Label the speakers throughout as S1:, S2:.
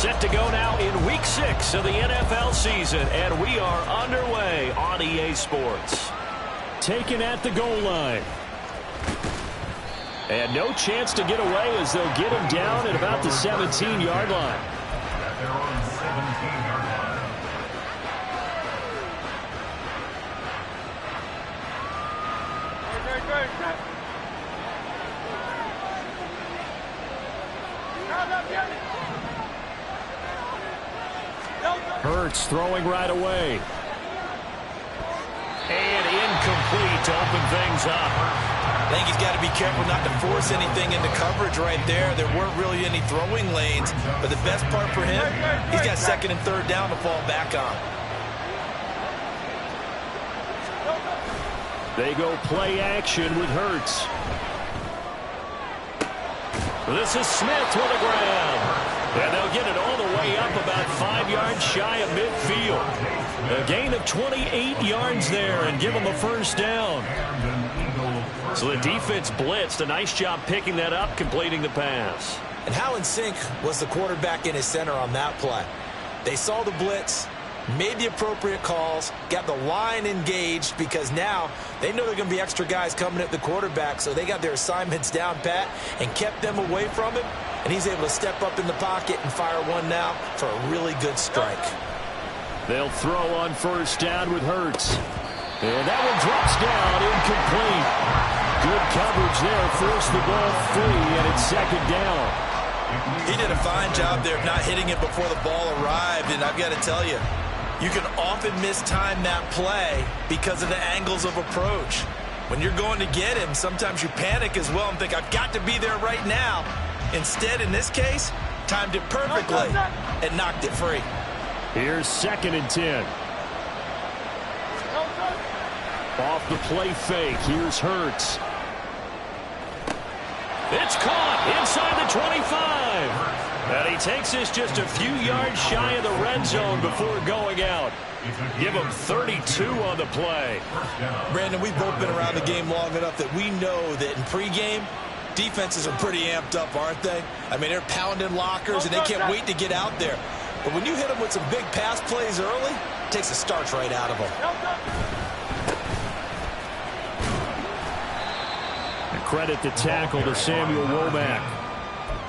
S1: Set to go now in Week 6 of the NFL season, and we are underway on EA Sports. Taken at the goal line. And no chance to get away as they'll get him down at about the 17-yard line.
S2: They're on 17-yard line.
S1: Hurts throwing right away. And incomplete to open things up.
S3: I think he's got to be careful not to force anything into coverage right there. There weren't really any throwing lanes, but the best part for him, he's got second and third down to fall back on.
S1: They go play action with Hurts. This is Smith with a grab. And they'll get it all the way up about 5 yards shy of midfield. A gain of 28 yards there and give them a first down. So the defense blitzed. A nice job picking that up, completing the pass.
S3: And how in sync was the quarterback in his center on that play? They saw the blitz, made the appropriate calls, got the line engaged because now they know there are going to be extra guys coming at the quarterback, so they got their assignments down pat and kept them away from him, and he's able to step up in the pocket and fire one now for a really good strike.
S1: They'll throw on first down with Hurts. And that one drops down, incomplete. Good coverage there, forced the ball free, and it's second down.
S3: He did a fine job there of not hitting it before the ball arrived, and I've got to tell you, you can often mistime that play because of the angles of approach. When you're going to get him, sometimes you panic as well and think, I've got to be there right now. Instead, in this case, timed it perfectly and knocked it free.
S1: Here's second and 10. Off the play fake, here's Hurts. It's caught inside the 25. And he takes this just a few yards shy of the red zone before going out. Give him 32 on the play.
S3: Brandon, we've both been around the game long enough that we know that in pregame, defenses are pretty amped up, aren't they? I mean, they're pounding lockers, and they can't wait to get out there. But when you hit them with some big pass plays early, it takes the starch right out of them.
S1: And credit the tackle to Samuel Womack.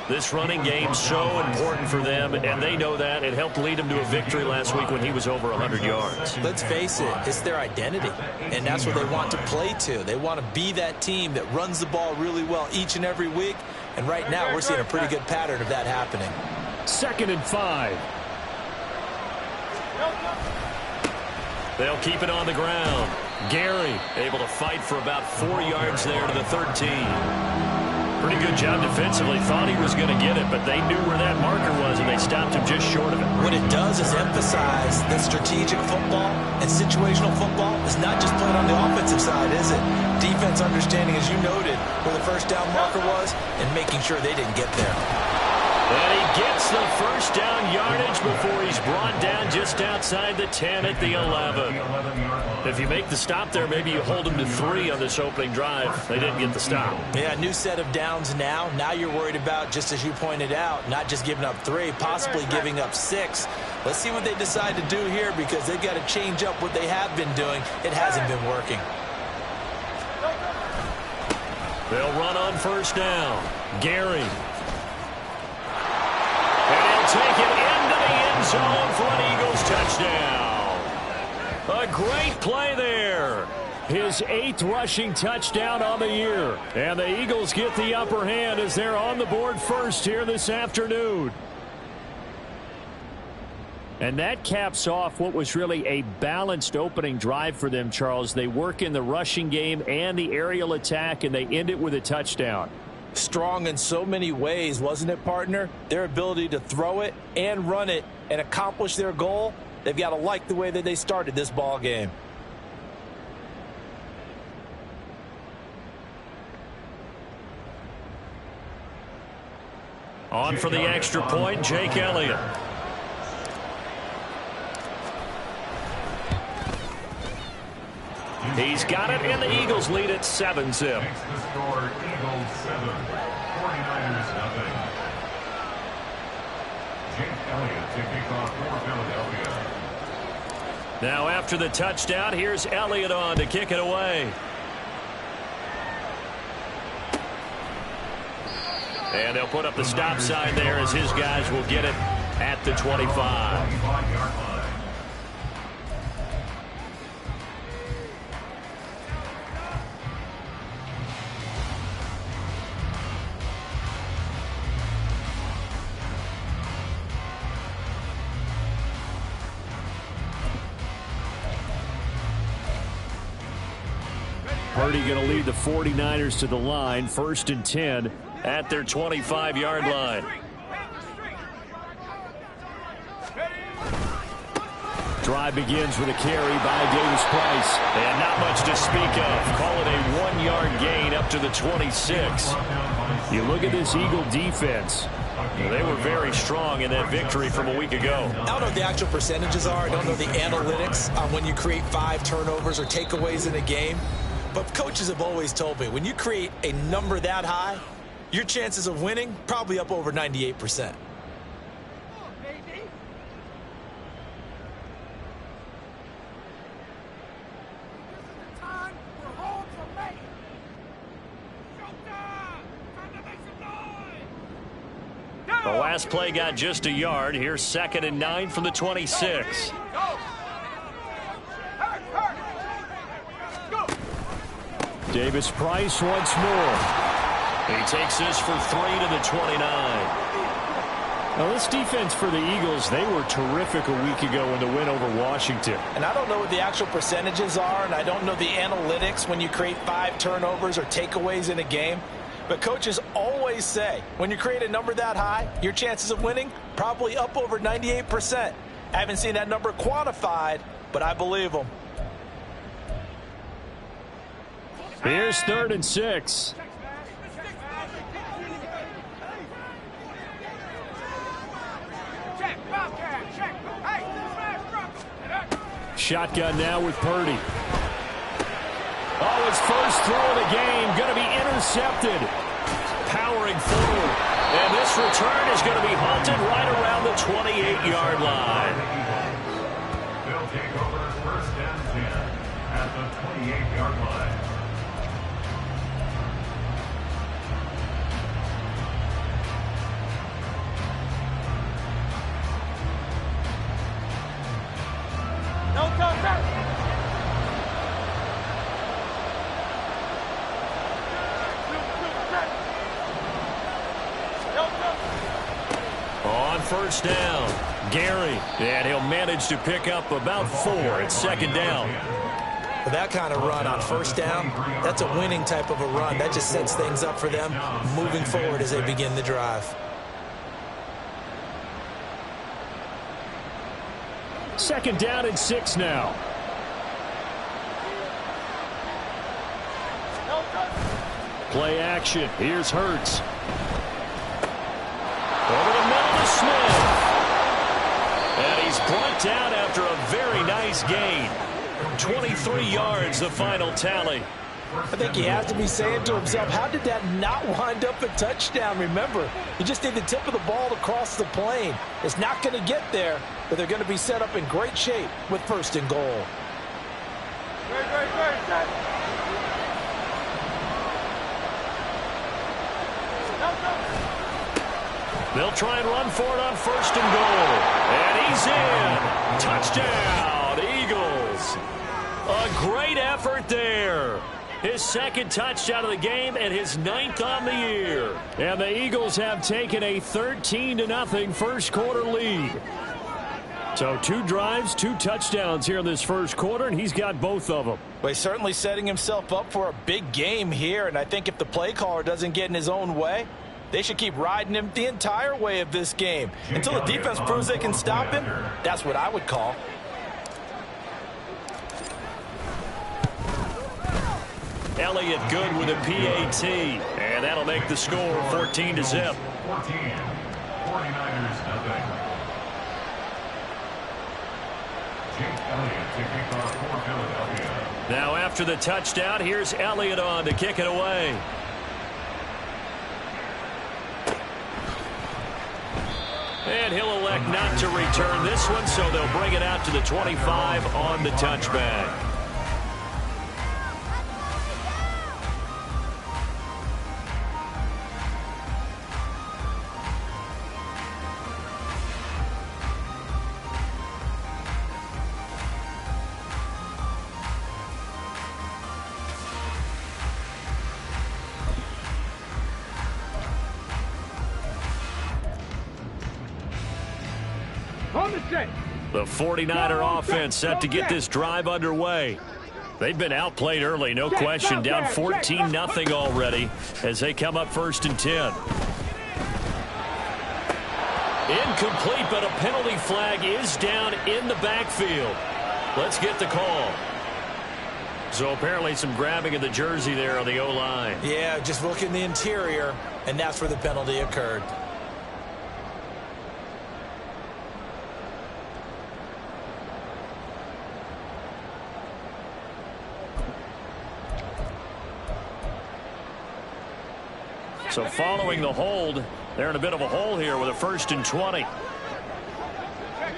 S1: This running game's so important for them, and they know that. It helped lead them to a victory last week when he was over 100 yards.
S3: Let's face it, it's their identity, and that's what they want to play to. They want to be that team that runs the ball really well each and every week, and right now we're seeing a pretty good pattern of that happening.
S1: Second and 5. They'll keep it on the ground. Gary able to fight for about 4 yards there to the 13. Pretty good job defensively. Thought he was going to get it, but they knew where that marker was, and they stopped him just short of it.
S3: What it does is emphasize that strategic football and situational football is not just played on the offensive side, is it? Defense understanding, as you noted, where the first down marker was and making sure they didn't get there.
S1: And he gets the first down yardage before he's brought down just outside the 10 at the 11. If you make the stop there, maybe you hold him to 3 on this opening drive. They didn't get the stop.
S3: Yeah, new set of downs now. Now you're worried about, just as you pointed out, not just giving up 3, possibly giving up 6. Let's see what they decide to do here because they've got to change up what they have been doing. It hasn't been working.
S1: They'll run on first down. Gary. And he'll take it into the end zone for an Eagles touchdown. A great play there. His 8th rushing touchdown on the year. And the Eagles get the upper hand as they're on the board first here this afternoon. And that caps off what was really a balanced opening drive for them, Charles. They work in the rushing game and the aerial attack, and they end it with a touchdown.
S3: Strong in so many ways, wasn't it, partner? Their ability to throw it and run it and accomplish their goal, they've got to like the way that they started this ball game.
S1: On for the extra point, Jake Elliott. He's got it, and the Eagles lead at 7-zip.
S2: Makes the score Eagles 7, 49ers nothing. Jake Elliott to kick off for Philadelphia.
S1: Now after the touchdown, here's Elliott on to kick it away. And they'll put up the stop sign there as his guys will get it at the 25.
S2: 25-yard line.
S1: Purdy going to lead the 49ers to the line, 1st and 10 at their 25-yard line. Drive begins with a carry by Davis Price. And not much to speak of. Call it a 1-yard gain up to the 26. You look at this Eagle defense. They were very strong in that victory from a week ago.
S3: I don't know what the actual percentages are. I don't know the analytics on when you create 5 turnovers or takeaways in a game. But coaches have always told me, when you create a number that high, your chances of winning probably up over 98%.
S1: The last play got just a yard. Here's 2nd and 9 from the 26. Davis Price once more. He takes this for 3 to the 29. Now this defense for the Eagles, they were terrific a week ago in the win over Washington.
S3: And I don't know what the actual percentages are, and I don't know the analytics when you create 5 turnovers or takeaways in a game. But coaches always say, when you create a number that high, your chances of winning probably up over 98%. I haven't seen that number quantified, but I believe them.
S1: Here's 3rd and 6. Shotgun now with Purdy. Oh, his first throw of the game going to be intercepted. Powering forward. And this return is going to be halted right around the 28-yard line.
S2: They'll take over 1st and 10 at the 28-yard line.
S1: On 1st down, Gary, and he'll manage to pick up about 4 at 2nd down.
S3: With that kind of run on 1st down, that's a winning type of a run. That just sets things up for them moving forward as they begin the drive.
S1: 2nd down and 6 now. Play action. Here's Hurts. Over the middle to Smith. And he's brought down after a very nice gain. 23 yards, the final tally.
S3: I think he has to be saying to himself, how did that not wind up a touchdown? Remember, you just need the tip of the ball to cross the plane. It's not going to get there, but they're going to be set up in great shape with 1st and goal.
S1: They'll try and run for it on 1st and goal. And he's in. Touchdown, Eagles. A great effort there. His 2nd touchdown of the game and his 9th on the year. And the Eagles have taken a 13-0 first quarter lead. So 2 drives, 2 touchdowns here in this first quarter, and he's got both of them.
S3: Well, he's certainly setting himself up for a big game here, and I think if the play caller doesn't get in his own way, they should keep riding him the entire way of this game. Until the defense proves they can stop him, that's what I would call.
S1: Elliott good with a PAT, and that'll make the score 14-0.
S2: 14. 49ers nothing. Jake Elliott to kick off for Philadelphia.
S1: Now after the touchdown, here's Elliott on to kick it away. And he'll elect not to return this one, so they'll bring it out to the 25 on the touchback. The 49er offense set to get this drive underway. They've been outplayed early, no question. Down 14-0 already as they come up 1st and 10. Incomplete, but a penalty flag is down in the backfield. Let's get the call. So apparently some grabbing of the jersey there on the O-line.
S3: Yeah, just look in the interior, and that's where the penalty occurred.
S1: So following the hold, they're in a bit of a hole here with a 1st and 20.
S4: Check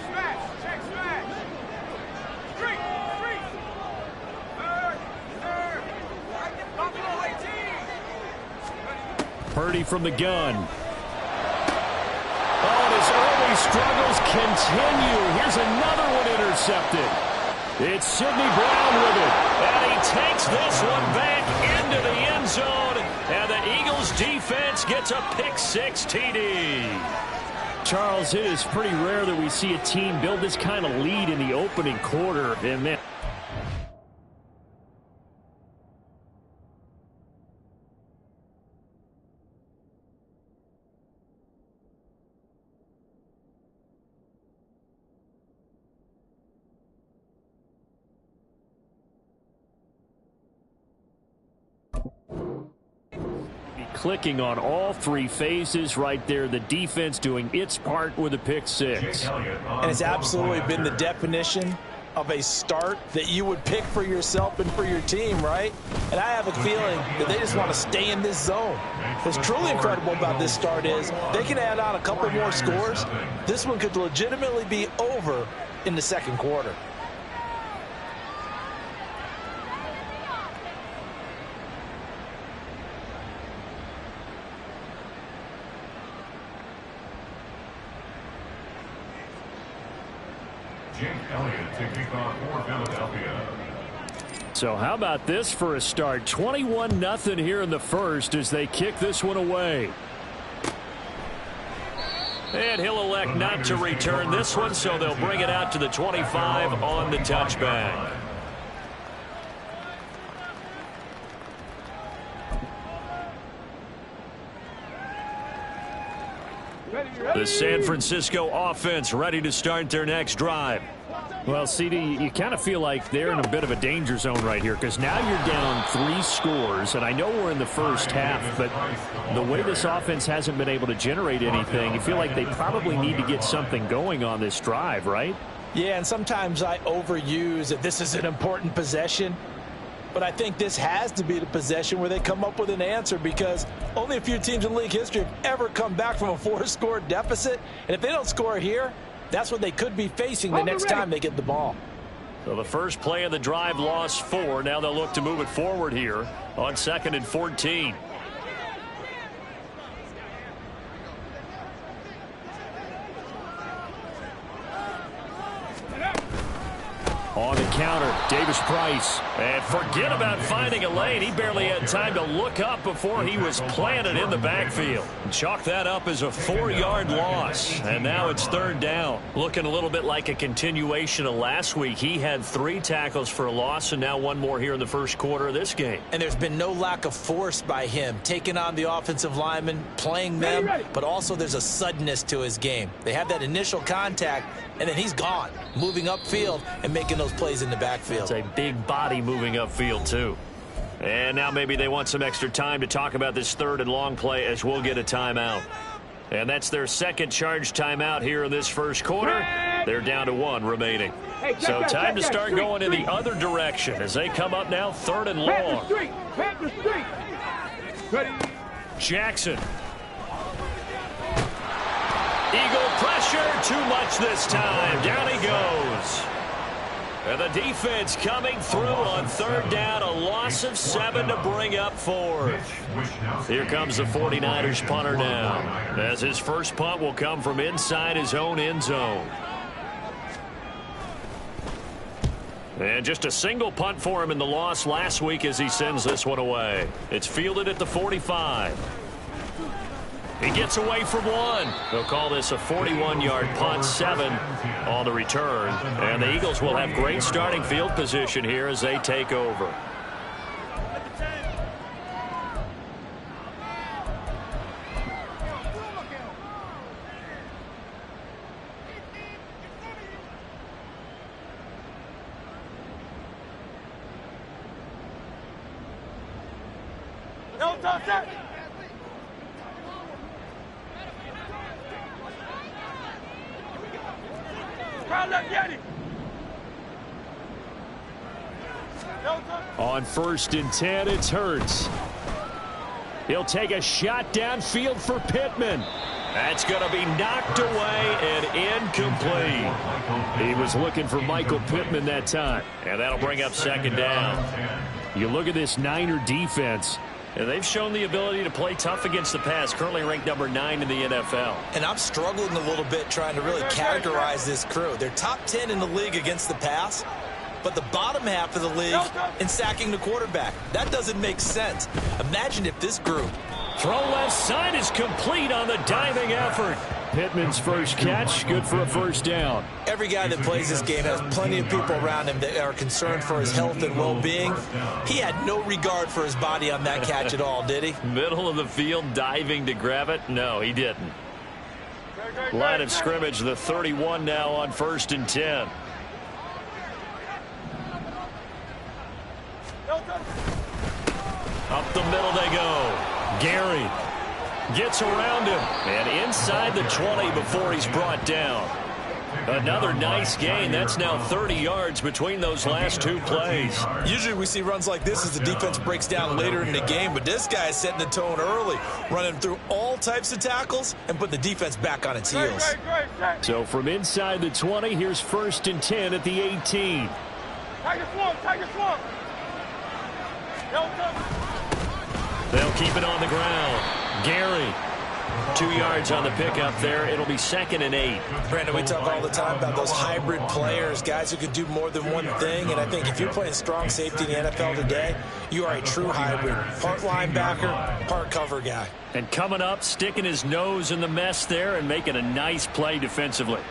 S4: smash. Street.
S1: Purdy from the gun. Oh, and his early struggles continue. Here's another one intercepted. It's Sidney Brown with it. And he takes this one back into the end zone. And the Eagles defense gets a pick-6 TD. Charles, it is pretty rare that we see a team build this kind of lead in the opening quarter. And then clicking on all 3 phases right there. The defense doing its part with a pick-6.
S3: And it's absolutely been the definition of a start that you would pick for yourself and for your team, right? And I have a feeling that they just want to stay in this zone. What's truly incredible about this start is they can add on a couple more scores. This one could legitimately be over in the 2nd quarter.
S1: So how about this for a start? 21-0 here in the first as they kick this one away. And he'll elect not to return this one, so they'll bring it out to the 25 on the touchback. The San Francisco offense ready to start their next drive. Well, CD, you kind of feel like they're in a bit of a danger zone right here because now you're down 3 scores, and I know we're in the first half, but the way this offense hasn't been able to generate anything, you feel like they probably need to get something going on this drive, right?
S3: Yeah, and sometimes I overuse that this is an important possession, but I think this has to be the possession where they come up with an answer because only a few teams in league history have ever come back from a 4-score deficit, and if they don't score here, that's what they could be facing the next time they get the ball.
S1: So the first play of the drive lost 4. Now they'll look to move it forward here on 2nd and 14. On the counter, Davis Price. And forget about finding a lane. He barely had time to look up before he was planted in the backfield. Chalk that up as a 4-yard loss. And now it's 3rd down. Looking a little bit like a continuation of last week. He had 3 tackles for a loss and now 1 more here in the first quarter of this game.
S3: And there's been no lack of force by him, taking on the offensive linemen, playing them, but also there's a suddenness to his game. They have that initial contact, and then he's gone, moving upfield and making those plays in the backfield.
S1: It's a big body moving upfield, too. And now maybe they want some extra time to talk about this 3rd and long play as we'll get a timeout. And that's their 2nd charge timeout here in this first quarter. They're down to 1 remaining. So time to start going in the other direction as they come up now 3rd and long. Eagle pressure, too much this time. Down he goes. And the defense coming through on third down, a loss of 7 to bring up 4. Here comes the 49ers punter now, as his first punt will come from inside his own end zone. And just a single punt for him in the loss last week as he sends this one away. It's fielded at the 45. He gets away from 1. They'll call this a 41-yard punt, 7 on the return. And the Eagles will have great starting field position here as they take over.
S4: No touch that.
S1: On 1st and 10, it's Hurts. He'll take a shot downfield for Pittman. That's going to be knocked away and incomplete. He was looking for Michael Pittman that time. And that'll bring up 2nd down. You look at this Niner defense, and they've shown the ability to play tough against the pass, currently ranked number 9 in the NFL.
S3: And I'm struggling a little bit trying to really categorize this crew. They're top 10 in the league against the pass, but the bottom half of the league in sacking the quarterback. That doesn't make sense. Imagine if this group.
S1: Throw left side is complete on the diving effort. Pittman's first catch, good for a 1st down.
S3: Every guy that plays this game has plenty of people around him that are concerned for his health and well-being. He had no regard for his body on that catch at all, did he?
S1: Middle of the field, diving to grab it? No, he didn't. Line of scrimmage, the 31 now on 1st and 10. Up the middle they go. Gary gets around him and inside the 20 before he's brought down. Another nice gain. That's now 30 yards between those last 2 plays.
S3: Usually we see runs like this as the defense breaks down later in the game, but this guy is setting the tone early, running through all types of tackles and putting the defense back on its heels.
S1: So from inside the 20, here's 1st and 10 at the 18.
S4: Tiger swamp.
S1: They'll keep it on the ground. Gary, 2 yards on the pickup there. It'll be 2nd and 8.
S3: Brandon, we talk all the time about those hybrid players, guys who can do more than one thing. And I think if you're playing strong safety in the NFL today, you are a true hybrid. Part linebacker, part cover guy.
S1: And coming up, sticking his nose in the mess there and making a nice play defensively.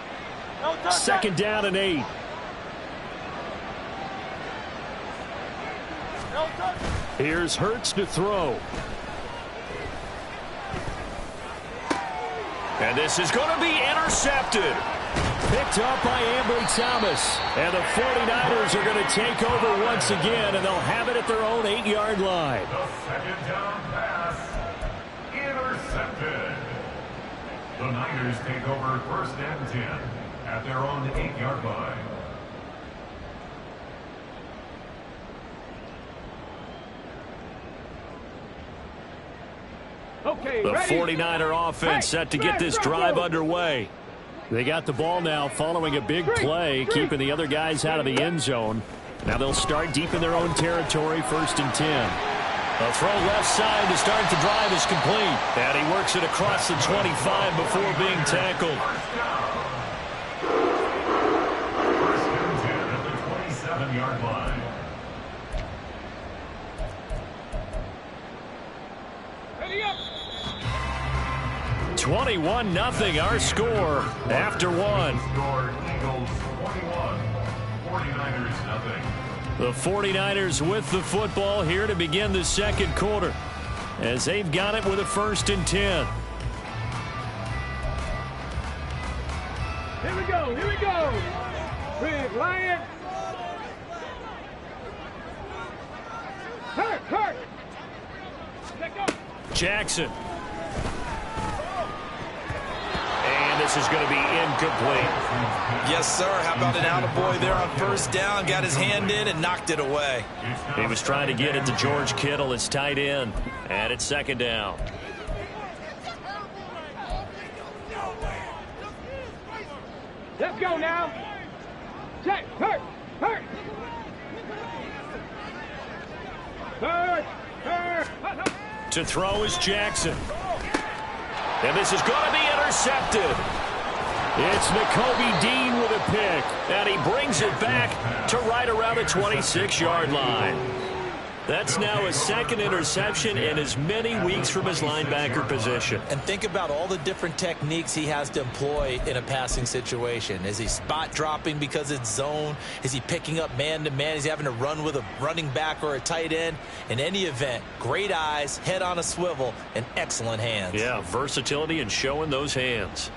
S1: 2nd down and 8. Here's Hurts to throw. And this is going to be intercepted. Picked up by Ambry Thomas. And the 49ers are going to take over once again, and they'll have it at their own 8-yard line.
S2: The 2nd down pass intercepted. The Niners take over 1st and 10 at their own 8-yard line.
S4: Okay,
S1: The
S4: ready?
S1: 49er offense set to get this drive underway. They got the ball now following a big play, keeping the other guys out of the end zone. Now they'll start deep in their own territory, 1st and 10. A throw left side to start the drive is complete. And he works it across the 25 before being tackled.
S2: 1st and 10 at the 27-yard line.
S1: 21-0 our score after 1.
S2: Score Eagles 21, 49ers nothing.
S1: The 49ers with the football here to begin the 2nd quarter as they've got it with a 1st and 10.
S4: Here we go. Big Lion. Hurt. Let go.
S1: Jackson. And this is going to be incomplete.
S3: Yes, sir. How about an attaboy there on 1st down? Got his hand in and knocked it away.
S1: He was trying to get it to George Kittle, his tight end. And it's 2nd down.
S4: Let's go now. Check. Hurt. Hurt. Hurt. Hurt.
S1: To throw is Jackson. And this is going to be intercepted. It's Nakobe Dean with a pick. And he brings it back to right around the 26-yard line. That's now his second interception in as many weeks from his linebacker position.
S3: And think about all the different techniques he has to employ in a passing situation. Is he spot dropping because it's zone? Is he picking up man-to-man? Is he having to run with a running back or a tight end? In any event, great eyes, head on a swivel, and excellent hands.
S1: Yeah, versatility and showing those hands.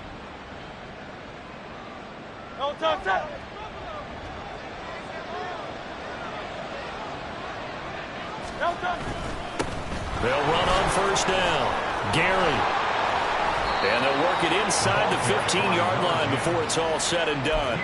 S4: No touch.
S1: They'll run on first down. Gary. And they'll work it inside the 15-yard line before it's all said and done.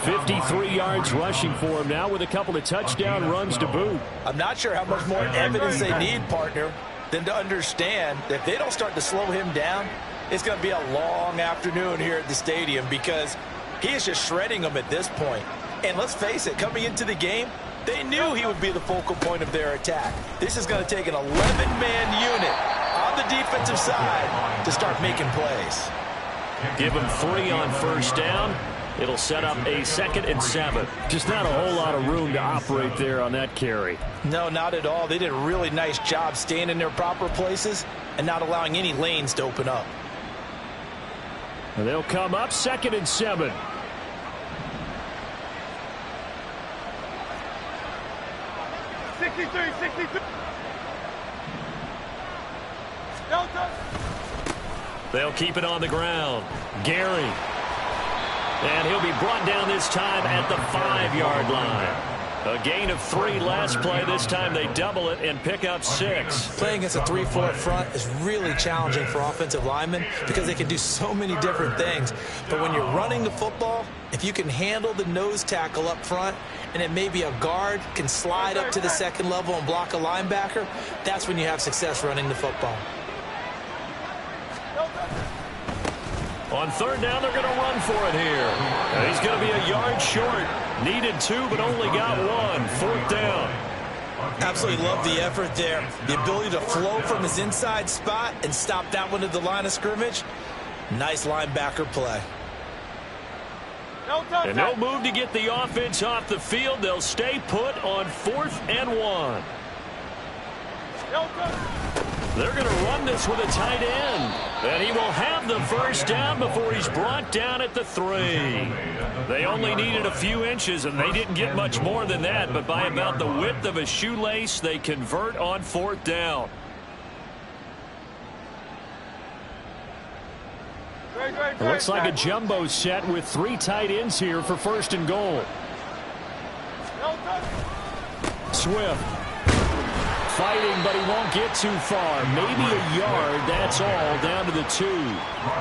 S1: 53 yards rushing for him now with a couple of touchdown runs to boot.
S3: I'm not sure how much more evidence they need, partner, than to understand that if they don't start to slow him down, it's going to be a long afternoon here at the stadium because he is just shredding them at this point. And let's face it, coming into the game, they knew he would be the focal point of their attack. This is going to take an 11-man unit on the defensive side to start making plays.
S1: Give him 3 on first down. It'll set up a 2nd and 7.
S5: Just not a whole lot of room to operate there on that carry.
S3: No, not at all. They did a really nice job staying in their proper places and not allowing any lanes to open up.
S5: And they'll come up 2nd and 7.
S1: They'll keep it on the ground. Gary. And he'll be brought down this time at the 5-yard line. A gain of 3 last play. This time they double it and pick up 6.
S3: Playing against a 3-4 front is really challenging for offensive linemen because they can do so many different things. But when you're running the football, if you can handle the nose tackle up front and it may be a guard can slide up to the 2nd level and block a linebacker, that's when you have success running the football.
S1: On 3rd down, they're going to run for it here. And he's going to be a yard short. Needed 2, but only got 1. 4th down.
S3: Absolutely love the effort there. The ability to flow from his inside spot and stop that one at the line of scrimmage. Nice linebacker play.
S1: And no move to get the offense off the field. They'll stay put on 4th and 1. They're going to run this with a tight end. And he will have the first down before he's brought down at the 3. They only needed a few inches, and they didn't get much more than that. But by about the width of a shoelace, they convert on 4th down.
S5: It looks like a jumbo set with 3 tight ends here for 1st and goal. Swift. Fighting, but he won't get too far. Maybe a yard, that's all, down to the 2.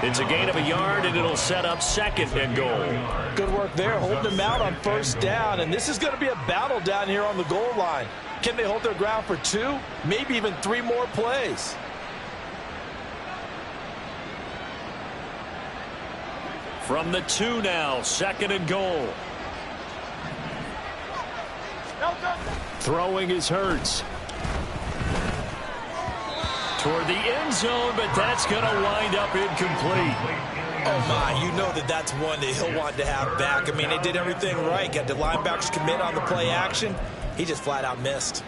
S1: It's a gain of a yard, and it'll set up 2nd and goal.
S3: Good work there, holding them out on 1st down. And this is going to be a battle down here on the goal line. Can they hold their ground for 2, maybe even 3 more plays?
S1: From the 2 now, 2nd and goal.
S5: Throwing is Hurts.
S1: Toward the end zone, but that's going to wind up incomplete.
S3: Oh, my, you know that's one that he'll want to have back. I mean, they did everything right. Got the linebackers commit on the play action. He just flat out missed.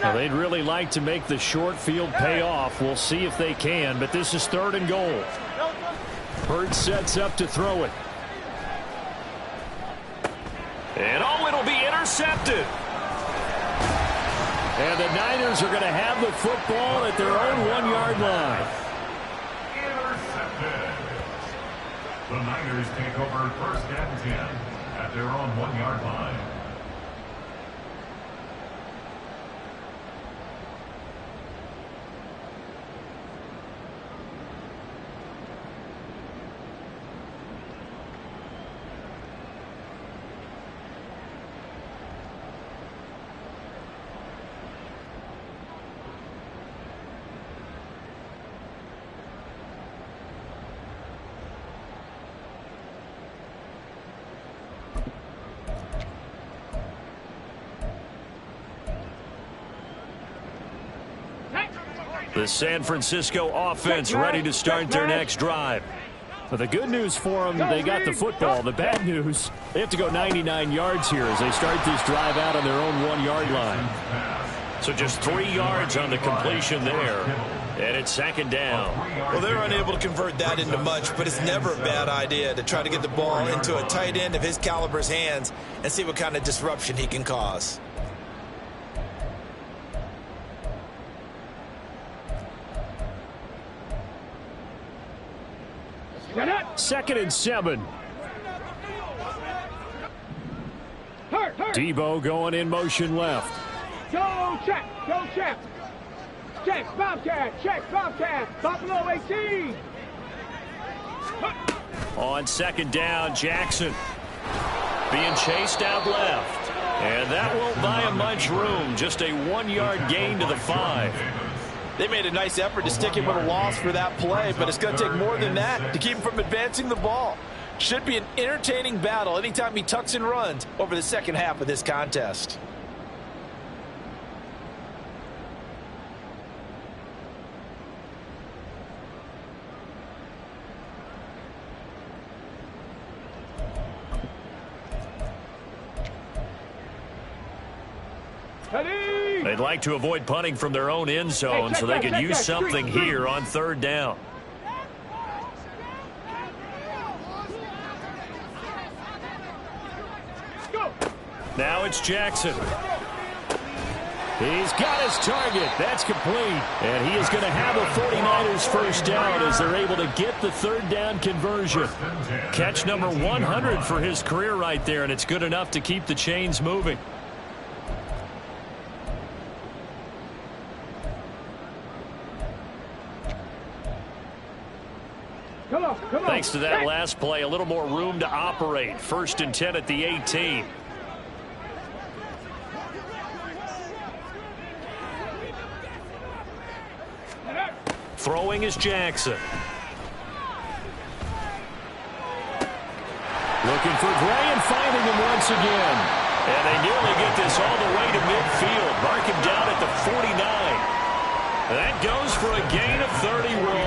S5: Well, they'd really like to make the short field pay off. We'll see if they can, but this is 3rd and goal. Hurts sets up to throw it.
S1: And it'll be intercepted.
S5: And the Niners are going to have the football at their own 1-yard line.
S2: Intercepted. The Niners take over 1st and 10 at their own 1-yard line.
S1: The San Francisco offense ready to start their next drive.
S5: But the good news for them, they got the football. The bad news, they have to go 99 yards here as they start this drive out on their own 1-yard line.
S1: So just 3 yards on the completion there. And it's 2nd down.
S3: Well, they're unable to convert that into much, but it's never a bad idea to try to get the ball into a tight end of his caliber's hands and see what kind of disruption he can cause.
S5: Second and 7. Debo going in motion left.
S4: Go check, go check. Check, Bobcat, check, Bobcat. Buffalo 18.
S1: On 2nd down, Jackson being chased out left. And that won't buy him much room. Just a 1-yard gain to the 5.
S3: They made a nice effort to stick him with a loss for that play, but it's going to take more than that to keep him from advancing the ball. Should be an entertaining battle anytime he tucks and runs over the second half of this contest.
S1: They'd like to avoid punting from their own end zone so they could use something here on 3rd down. Now it's Jackson.
S5: He's got his target. That's complete. And he is going to have a 49ers first down as they're able to get the 3rd down conversion.
S1: Catch number 100 for his career right there, and it's good enough to keep the chains moving. Thanks to that last play, a little more room to operate. 1st and 10 at the 18. Throwing is Jackson.
S5: Looking for Gray and finding him once again.
S1: And they nearly get this all the way to midfield. Mark him down at the 49. That goes for a gain of 31.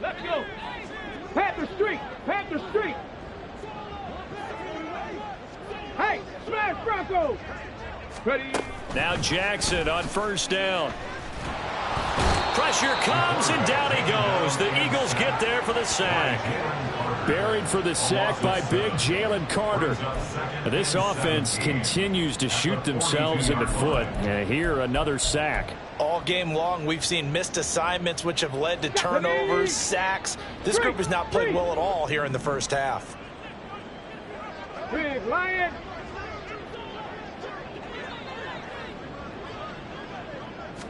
S4: Let's go. Panther Street. Panther Street. Hey, smash Broncos. Ready.
S1: Now Jackson on 1st down. Pressure comes and down he goes. The Eagles get there for the sack.
S5: Buried for the sack by big Jalen Carter. This offense continues to shoot themselves in the foot. Here, another sack.
S3: All game long, we've seen missed assignments which have led to turnovers, sacks. This group has not played well at all here in the first half.
S4: Big Lion.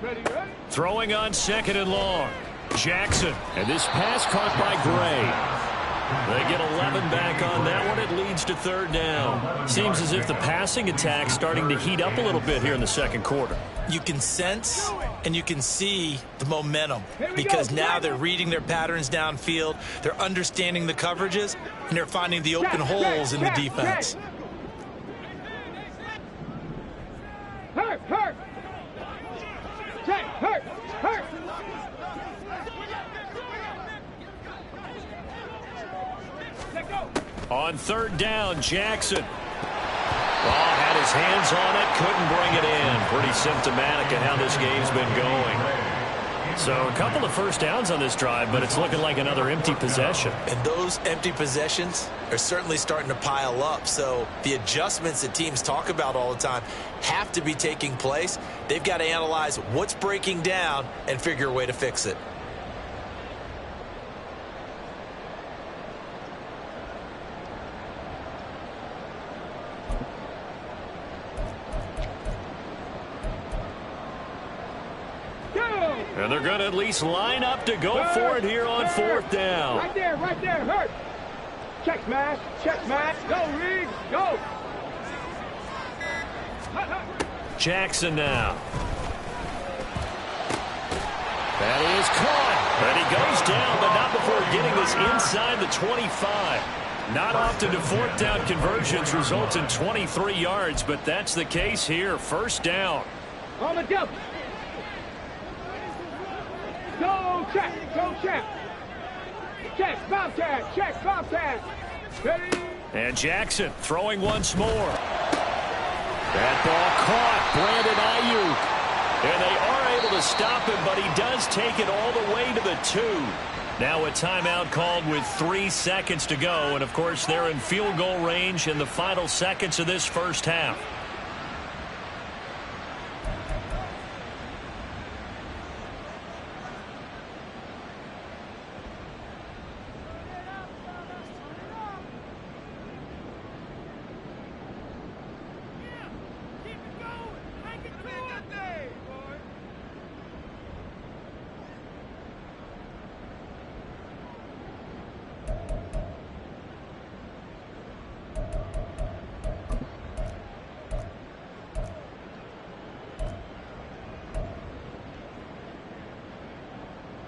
S4: Ready, ready.
S1: Throwing on 2nd and long. Jackson.
S5: And this pass caught by Gray.
S1: They get 11 back on that one. It leads to 3rd down. Seems as if the passing attack's starting to heat up a little bit here in the 2nd quarter.
S3: You can sense and you can see the momentum because now they're reading their patterns downfield, they're understanding the coverages, and they're finding the open holes in the defense.
S4: Hurt, hurt. Check, hurt, hurt. Let go.
S1: On 3rd down, Jackson. Had his hands on it, couldn't bring it in. Pretty symptomatic of how this game's been going. So a couple of first downs on this drive, but it's looking like another empty possession.
S3: And those empty possessions are certainly starting to pile up. So the adjustments that teams talk about all the time have to be taking place. They've got to analyze what's breaking down and figure a way to fix it.
S1: And they're going to at least line up to go for it here on 4th down.
S4: Right there, hurt. Check smash, go, Reed, go.
S1: Jackson now. That is caught. And he goes down, but not before getting this inside the 25. Not often do fourth down conversions result in 23 yards, but that's the case here. First down.
S4: On the jump. Go check. Go check. Check. Bobcat. Check. Bobcat. Ready.
S1: And Jackson throwing once more. That ball caught. Brandon Ayuk. And they are able to stop him, but he does take it all the way to the 2. Now a timeout called with 3 seconds to go. And, of course, they're in field goal range in the final seconds of this first half.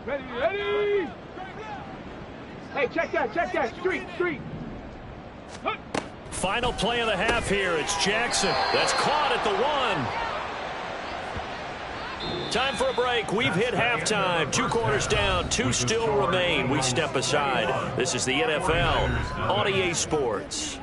S4: Ready, ready! Hey, check that, street! Hup.
S1: Final play of the half here. It's Jackson. That's caught at the 1. Time for a break. We've hit halftime. 2 quarters down, 2 still remain. We step aside. This is the NFL on EA Sports.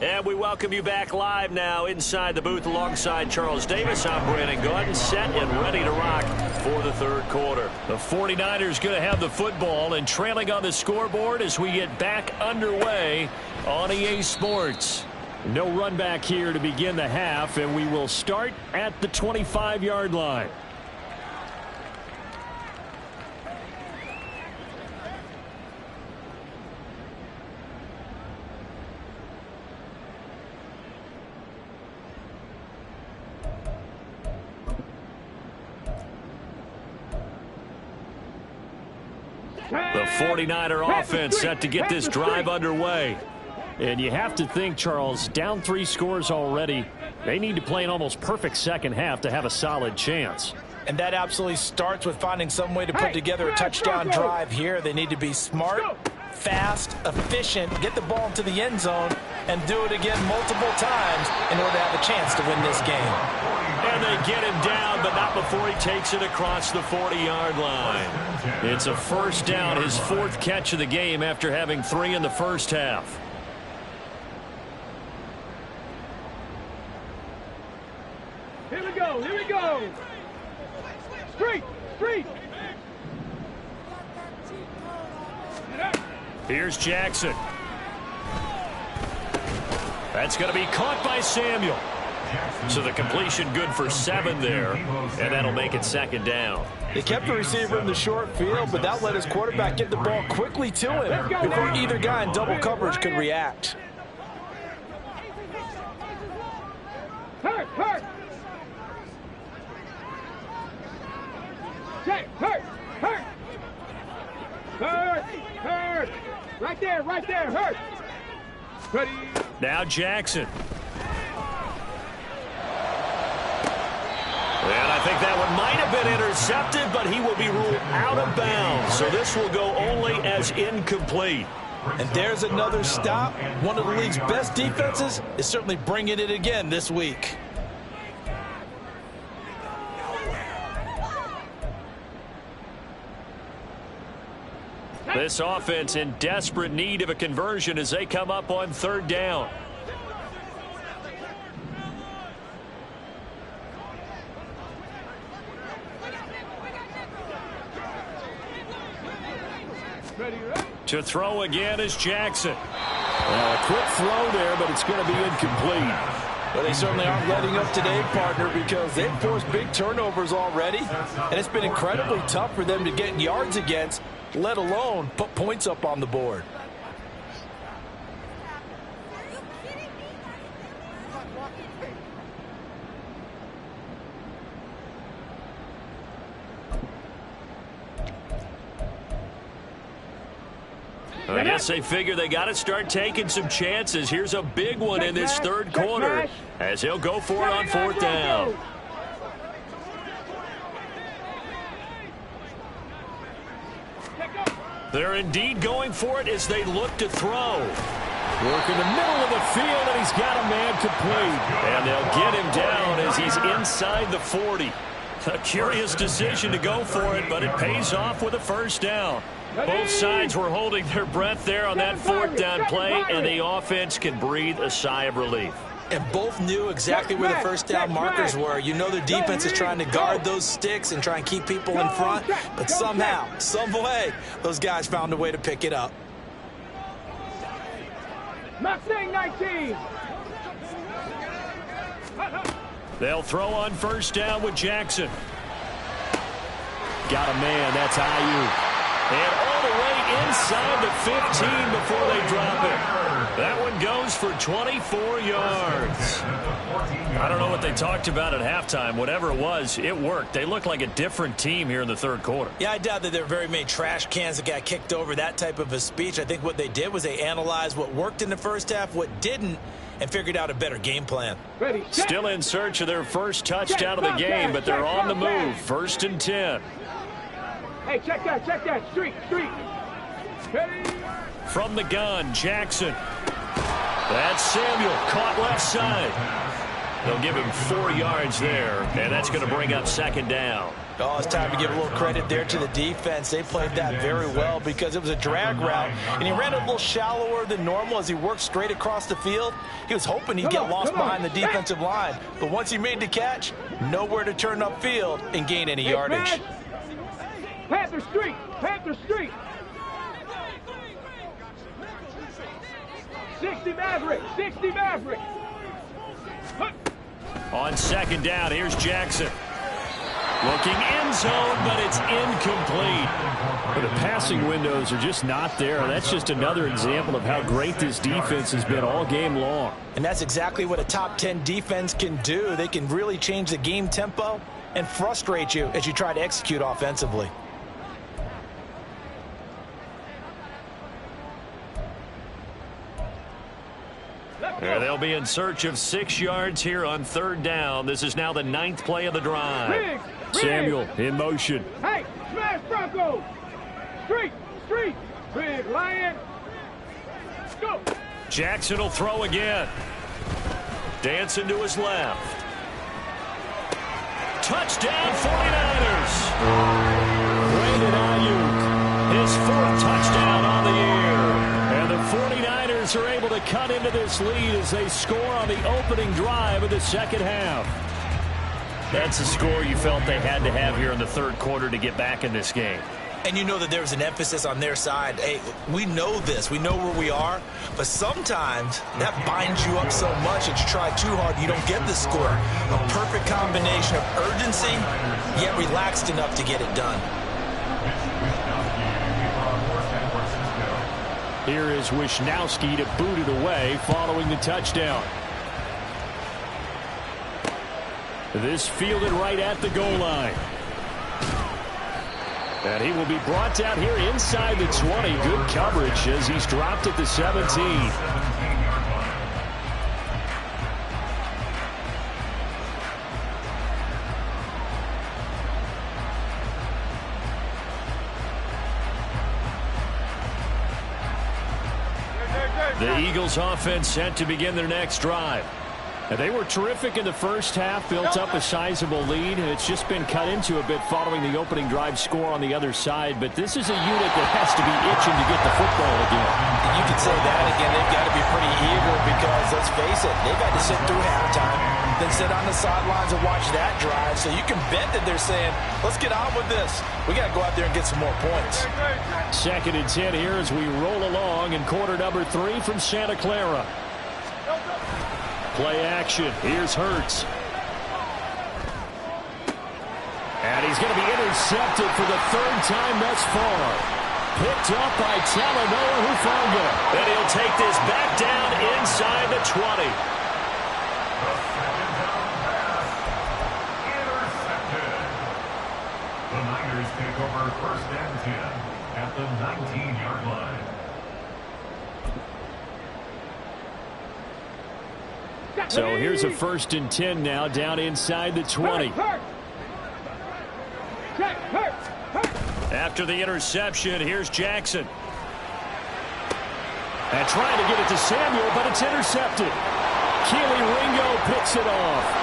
S1: And we welcome you back live now inside the booth alongside Charles Davis. I'm Brandon Gaudin, set and ready to rock for the third quarter. The 49ers going to have the football and trailing on the scoreboard as we get back underway on EA Sports. No run back here to begin the half, and we will start at the 25-yard line. The 49er offense set to get this drive underway. And you have to think, Charles, down 3 scores already. They need to play an almost perfect second half to have a solid chance.
S3: And that absolutely starts with finding some way to put together a touchdown drive here. They need to be smart, fast, efficient, get the ball into the end zone, and do it again multiple times in order to have a chance to win this game.
S1: And they get him down, but not before he takes it across the 40-yard line. It's a first down, his 4th catch of the game after having 3 in the first half.
S4: Here we go. Street.
S1: Here's Jackson. That's going to be caught by Samuel. So the completion good for 7 there, and that'll make it second down.
S3: They kept the receiver in the short field, but that let his quarterback get the ball quickly to him before either guy in double coverage could react.
S4: Hurt. Check, hurt. Right there, hurt. Ready.
S1: Now Jackson. And I think that one might have been intercepted, but he will be ruled out of bounds. So this will go only as incomplete.
S3: And there's another stop. One of the league's best defenses is certainly bringing it again this week.
S1: This offense in desperate need of a conversion as they come up on 3rd down. To throw again is Jackson.
S5: Well, a quick throw there, but it's going to be incomplete.
S3: Well, they certainly aren't letting up today, partner, because they've forced big turnovers already, and it's been incredibly tough for them to get yards against, let alone put points up on the board.
S1: I guess they figure they got to start taking some chances. Here's a big one in this third quarter as he'll go for it on fourth down. They're indeed going for it as they look to throw.
S5: Work in the middle of the field, and he's got a man complete.
S1: And they'll get him down as he's inside the 40. A curious decision to go for it, but it pays off with a first down. Both sides were holding their breath there on that fourth down play, and the offense can breathe a sigh of relief.
S3: And both knew exactly where the first down markers were. You know their defense is trying to guard those sticks and try and keep people in front, but somehow, some way, those guys found a way to pick it up.
S4: Mustang 19.
S1: They'll throw on first down with Jackson. Got a man, that's Ayuk. And all the way inside the 15 before they drop it. That one goes for 24 yards. I don't know what they talked about at halftime. Whatever it was, it worked. They look like a different team here in the third quarter.
S3: Yeah, I doubt that there are very many trash cans that got kicked over, that type of a speech. I think what they did was they analyzed what worked in the first half, what didn't, and figured out a better game plan.
S1: Still in search of their first touchdown of the game, but they're on the move. First and 10.
S4: Hey, check that. Street. Hey.
S1: From the gun, Jackson. That's Samuel, caught left side. They'll give him 4 yards there, and that's going to bring up second down.
S3: Oh, it's time to give a little credit there to the defense. They played that very well because it was a drag route, and he ran a little shallower than normal as he worked straight across the field. He was hoping he'd get lost behind the defensive line, but once he made the catch, nowhere to turn upfield and gain any yardage.
S4: Panther Street. 60 Maverick.
S1: On second down, here's Jackson. Looking end zone, but it's incomplete.
S5: But the passing windows are just not there. That's just another example of how great this defense has been all game long.
S3: And that's exactly what a top 10 defense can do. They can really change the game tempo and frustrate you as you try to execute offensively.
S1: They'll be in search of 6 yards here on third down. This is now the 9th play of the drive.
S5: Samuel in motion.
S4: Hey, smash Bronco. Street. Big Lion. Go.
S1: Jackson will throw again. Dancing to his left. Touchdown 49ers. Brandon Ayuk, his 4th touchdown on the year. And the 49ers are able to cut into this lead as they score on the opening drive of the second half. That's a score you felt they had to have here in the third quarter to get back in this game.
S3: And you know that there's an emphasis on their side. Hey, we know this. We know where we are. But sometimes that binds you up so much that you try too hard, you don't get the score. A perfect combination of urgency, yet relaxed enough to get it done.
S5: Here is Wisnowski to boot it away following the touchdown. This fielded right at the goal line. And he will be brought down here inside the 20. Good coverage as he's dropped at the 17.
S1: The Eagles offense set to begin their next drive.
S5: And they were terrific in the first half, built up a sizable lead, and it's just been cut into a bit following the opening drive score on the other side. But this is a unit that has to be itching to get the football again.
S3: You could say that again. They've got to be pretty eager because, let's face it, they've had to sit through halftime, then sit on the sidelines and watch that drive. So you can bet that they're saying, let's get on with this. We got to go out there and get some more points.
S5: Second and 10 here as we roll along in quarter number 3 from Santa Clara. Play action. Here's Hurts. And he's going to be intercepted for the 3rd time thus far. Picked up by Talanoa Hufanga.
S1: And he'll take this back down inside the 20.
S2: Intercepted. The Niners take over first and 10 at the 19-yard line.
S5: So here's a 1st and 10 now, down inside the 20.
S1: After the interception, here's Jackson. And trying to get it to Samuel, but it's intercepted. Keely Ringo picks it off.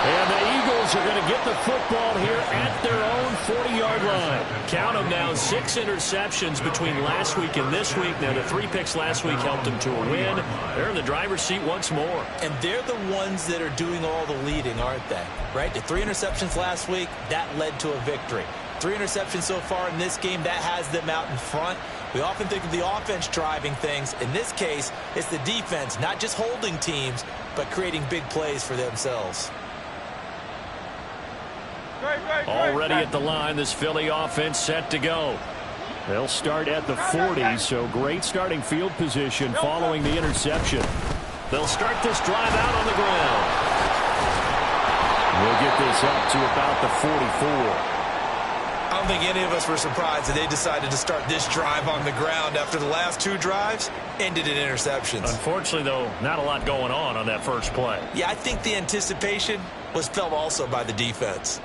S1: And the Eagles are going to get the football here at their own 40-yard line. Count them now, 6 interceptions between last week and this week. Now, the 3 picks last week helped them to a win. They're in the driver's seat once more.
S3: And they're the ones that are doing all the leading, aren't they? Right? The 3 interceptions last week, that led to a victory. 3 interceptions so far in this game, that has them out in front. We often think of the offense driving things. In this case, it's the defense, not just holding teams, but creating big plays for themselves.
S1: Already at the line, this Philly offense set to go. They'll start at the 40, so great starting field position following the interception. They'll start this drive out on the ground.
S5: We'll get this up to about the 44.
S3: I don't think any of us were surprised that they decided to start this drive on the ground after the last 2 drives ended in interceptions.
S1: Unfortunately, though, not a lot going on that first play.
S3: Yeah, I think the anticipation was felt also by the defense.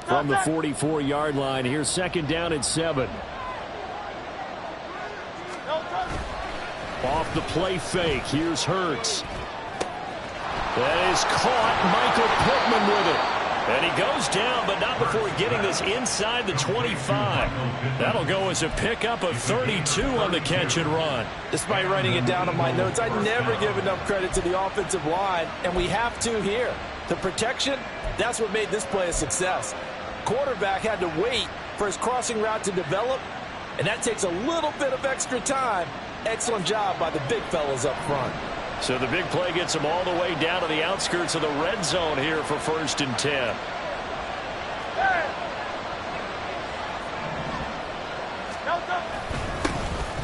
S5: From the 44-yard line, here's 2nd down and 7. Off the play fake, here's Hurts. That is caught, Michael Pittman with it. And he goes down, but not before getting this inside the 25. That'll go as a pickup of 32 on the catch and run.
S3: Despite writing it down on my notes, I never give enough credit to the offensive line, and we have to here. The protection, that's what made this play a success. Quarterback had to wait for his crossing route to develop, and that takes a little bit of extra time. Excellent job by the big fellas up front.
S1: So the big play gets them all the way down to the outskirts of the red zone here for 1st and 10.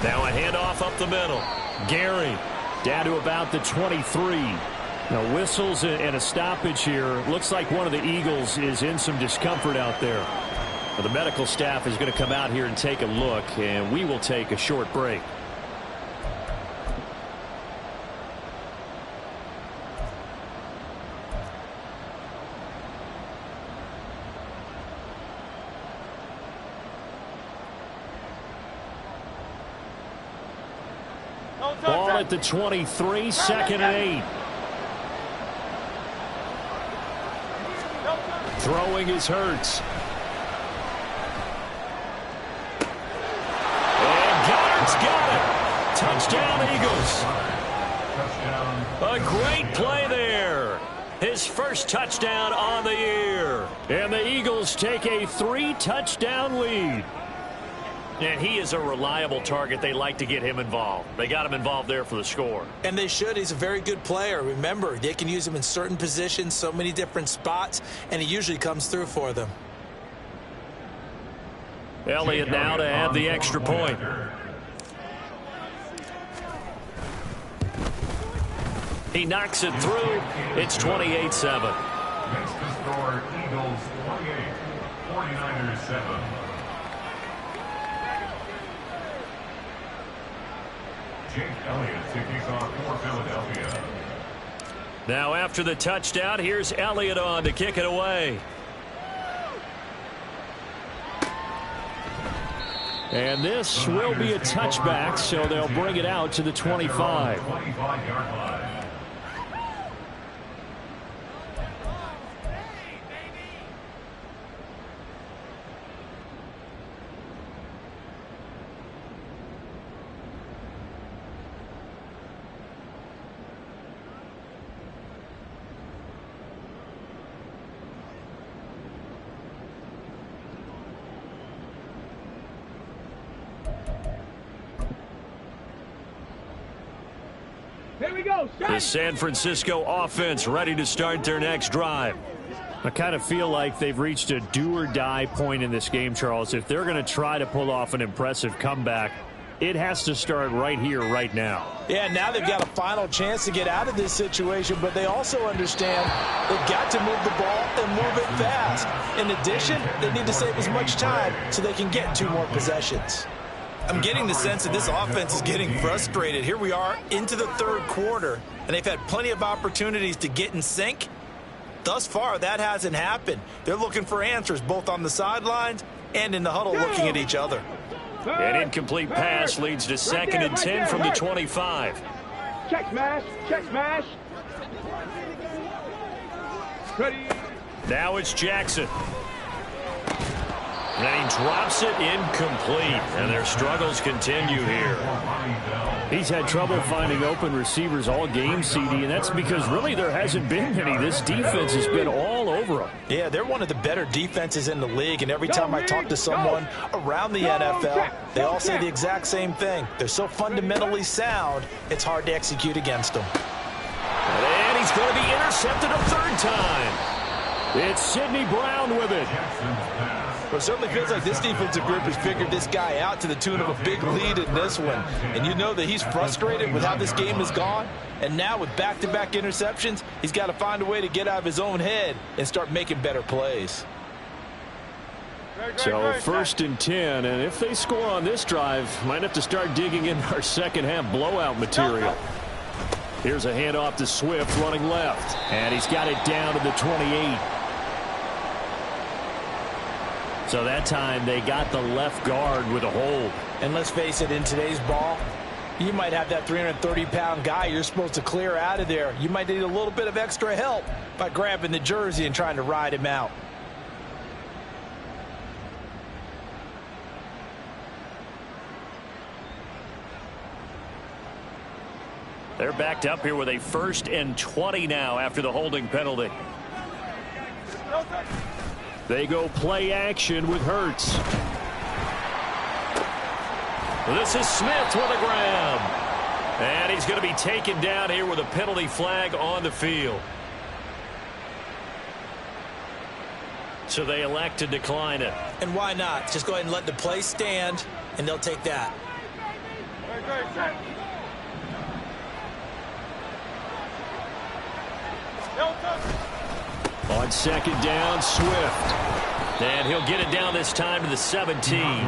S1: Now a handoff up the middle. Gary
S5: down to about the 23. Now whistles and a stoppage here. Looks like one of the Eagles is in some discomfort out there. Well, the medical staff is going to come out here and take a look, and we will take a short break. Ball at the 23, 2nd and 8. Throwing is Hurts.
S1: And Goddard's got it. Touchdown, Eagles. A great play there. His first touchdown on the year.
S5: And the Eagles take a 3-touchdown lead.
S1: And he is a reliable target. They like to get him involved. They got him involved there for the score.
S3: And they should. He's a very good player. Remember, they can use him in certain positions, so many different spots, and he usually comes through for them.
S1: Elliott now to add the extra point. He knocks it through. It's 28-7.
S2: Makes the score Eagles 28, 49ers 7. Jake Elliott to kick off for Philadelphia.
S1: Now after the touchdown, here's Elliott on to kick it away.
S5: And this will be a touchback, so they'll bring it out to the 25.
S2: 25-yard line.
S4: Here we go.
S1: The San Francisco offense ready to start their next drive.
S5: I kind of feel like they've reached a do-or-die point in this game, Charles. If they're going to try to pull off an impressive comeback, It has to start right here, right now.
S3: Yeah, now they've got a final chance to get out of this situation, but they also understand they've got to move the ball and move it fast. In addition, they need to save as much time so they can get 2 more possessions. I'm getting the sense that this offense is getting frustrated. Here we are into the 3rd quarter, and they've had plenty of opportunities to get in sync. Thus far, that hasn't happened. They're looking for answers both on the sidelines and in the huddle looking at each other.
S1: An incomplete pass leads to 2nd and 10 from the 25.
S4: Check smash. Check smash. Ready.
S1: Now it's Jackson. And he drops it incomplete. And their struggles continue here.
S5: He's had trouble finding open receivers all game, CD, and that's because really there hasn't been many. This defense has been all over them.
S3: Yeah, they're one of the better defenses in the league, and every time I talk to someone around the NFL, they all say the exact same thing. They're so fundamentally sound, it's hard to execute against them.
S1: And he's going to be intercepted a 3rd time.
S5: It's Sidney Brown with it.
S3: Well, it certainly feels like this defensive group has figured this guy out to the tune of a big lead in this one. And you know that he's frustrated with how this game has gone. And now with back-to-back interceptions, he's got to find a way to get out of his own head and start making better plays.
S5: So 1st and 10, and if they score on this drive, might have to start digging in our second-half blowout material. Here's a handoff to Swift running left, and he's got it down to the 28. So that time they got the left guard with a hold.
S3: And let's face it, in today's ball, you might have that 330-pound guy you're supposed to clear out of there. You might need a little bit of extra help by grabbing the jersey and trying to ride him out.
S1: They're backed up here with a 1st and 20 now after the holding penalty.
S5: They go play action with Hurts.
S1: This is Smith with a grab. And he's going to be taken down here with a penalty flag on the field. So they elect to decline it.
S3: And why not? Just go ahead and let the play stand, and they'll take that.
S5: On 2nd down, Swift.
S1: And he'll get it down this time to the 17.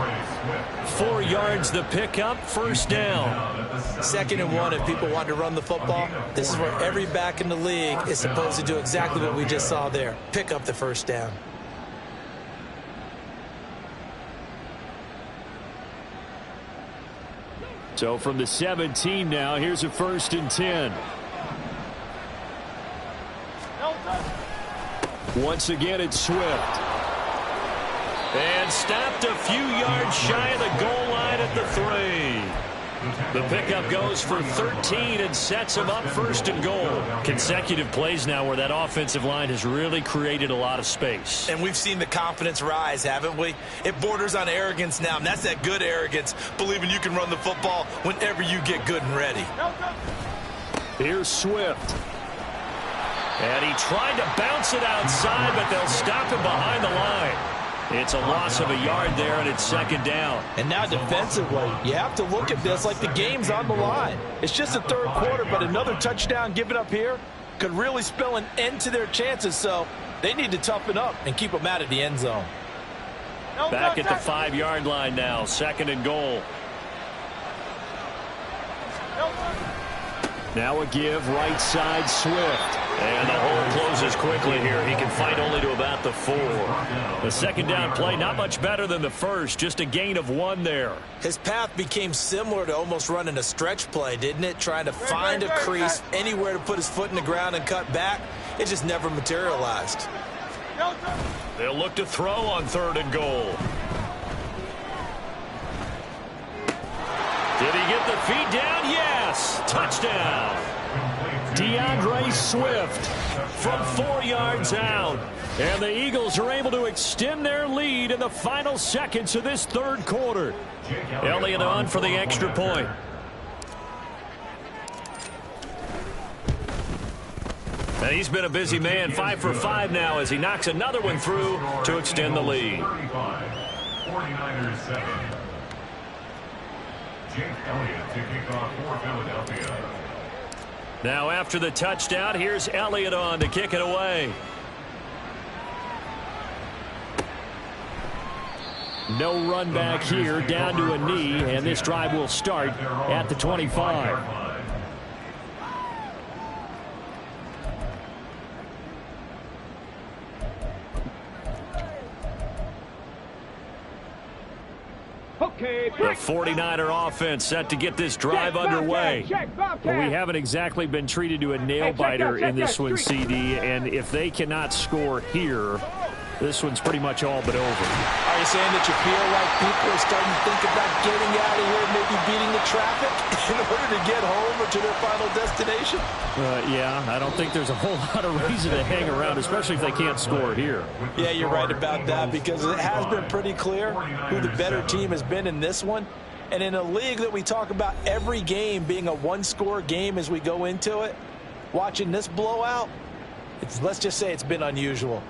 S1: 4 yards the pickup, 1st down.
S3: 2nd and 1, if people want to run the football, this is where every back in the league is supposed to do exactly what we just saw there. Pick up the 1st down.
S5: So from the 17 now, here's a 1st and 10. Once again, it's Swift.
S1: And stopped a few yards shy of the goal line at the 3. The pickup goes for 13 and sets him up 1st and goal. Consecutive plays now where that offensive line has really created a lot of space.
S3: And we've seen the confidence rise, haven't we? It borders on arrogance now, and that's that good arrogance, believing you can run the football whenever you get good and ready.
S5: Here's Swift.
S1: And he tried to bounce it outside, but they'll stop him behind the line. It's a loss of a yard there, and it's 2nd down.
S3: And now defensively, you have to look at this like the game's on the line. It's just the 3rd quarter, but another touchdown given up here could really spell an end to their chances, so they need to toughen up and keep them out of the end zone.
S1: Back at the 5-yard line now, 2nd and goal.
S5: Now a give, right side, Swift.
S1: And the hole closes quickly here. He can fight only to about the 4. The 2nd down play, not much better than the 1st. Just a gain of 1 there.
S3: His path became similar to almost running a stretch play, didn't it? Trying to find a crease, anywhere to put his foot in the ground and cut back. It just never materialized.
S1: They'll look to throw on 3rd and goal. Did he get the feet down? Yes. Touchdown.
S5: DeAndre Swift
S1: from 4 yards out.
S5: And the Eagles are able to extend their lead in the final seconds of this 3rd quarter.
S1: Elliott on for the extra point. And he's been a busy man, 5 for 5 now as he knocks another one through to extend the lead.
S2: 49ers 7. Elliott to kick off for Philadelphia.
S1: Now after the touchdown, here's Elliott on to kick it away. No run back here, down to a knee, and this drive will start at the 25. The 49er offense set to get this drive underway.
S4: Well,
S5: we haven't exactly been treated to a nail-biter in this one, CD, and if they cannot score here, this one's pretty much all but over.
S3: Are you saying that you feel like people are starting to think about getting out of here, maybe beating the traffic in order to get home or to their final destination?
S5: Yeah, I don't think there's a whole lot of reason to hang around, especially if they can't score here.
S3: Yeah, you're right about that, because it has been pretty clear who the better team has been in this one. And in a league that we talk about every game being a one-score game as we go into it, watching this blowout, let's just say it's been unusual.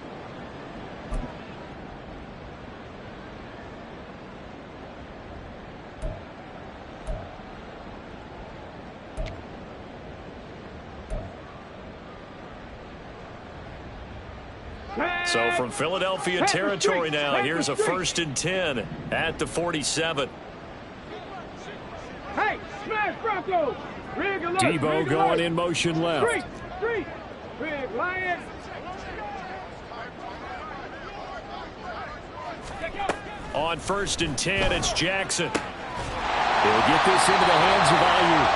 S1: So from Philadelphia territory now, here's a 1st and 10 at the 47.
S4: Hey, smash Broncos!
S5: Debo going in motion left.
S4: Street! Big Lion!
S1: On 1st and 10, it's Jackson. He'll get this into the hands of Ayuk.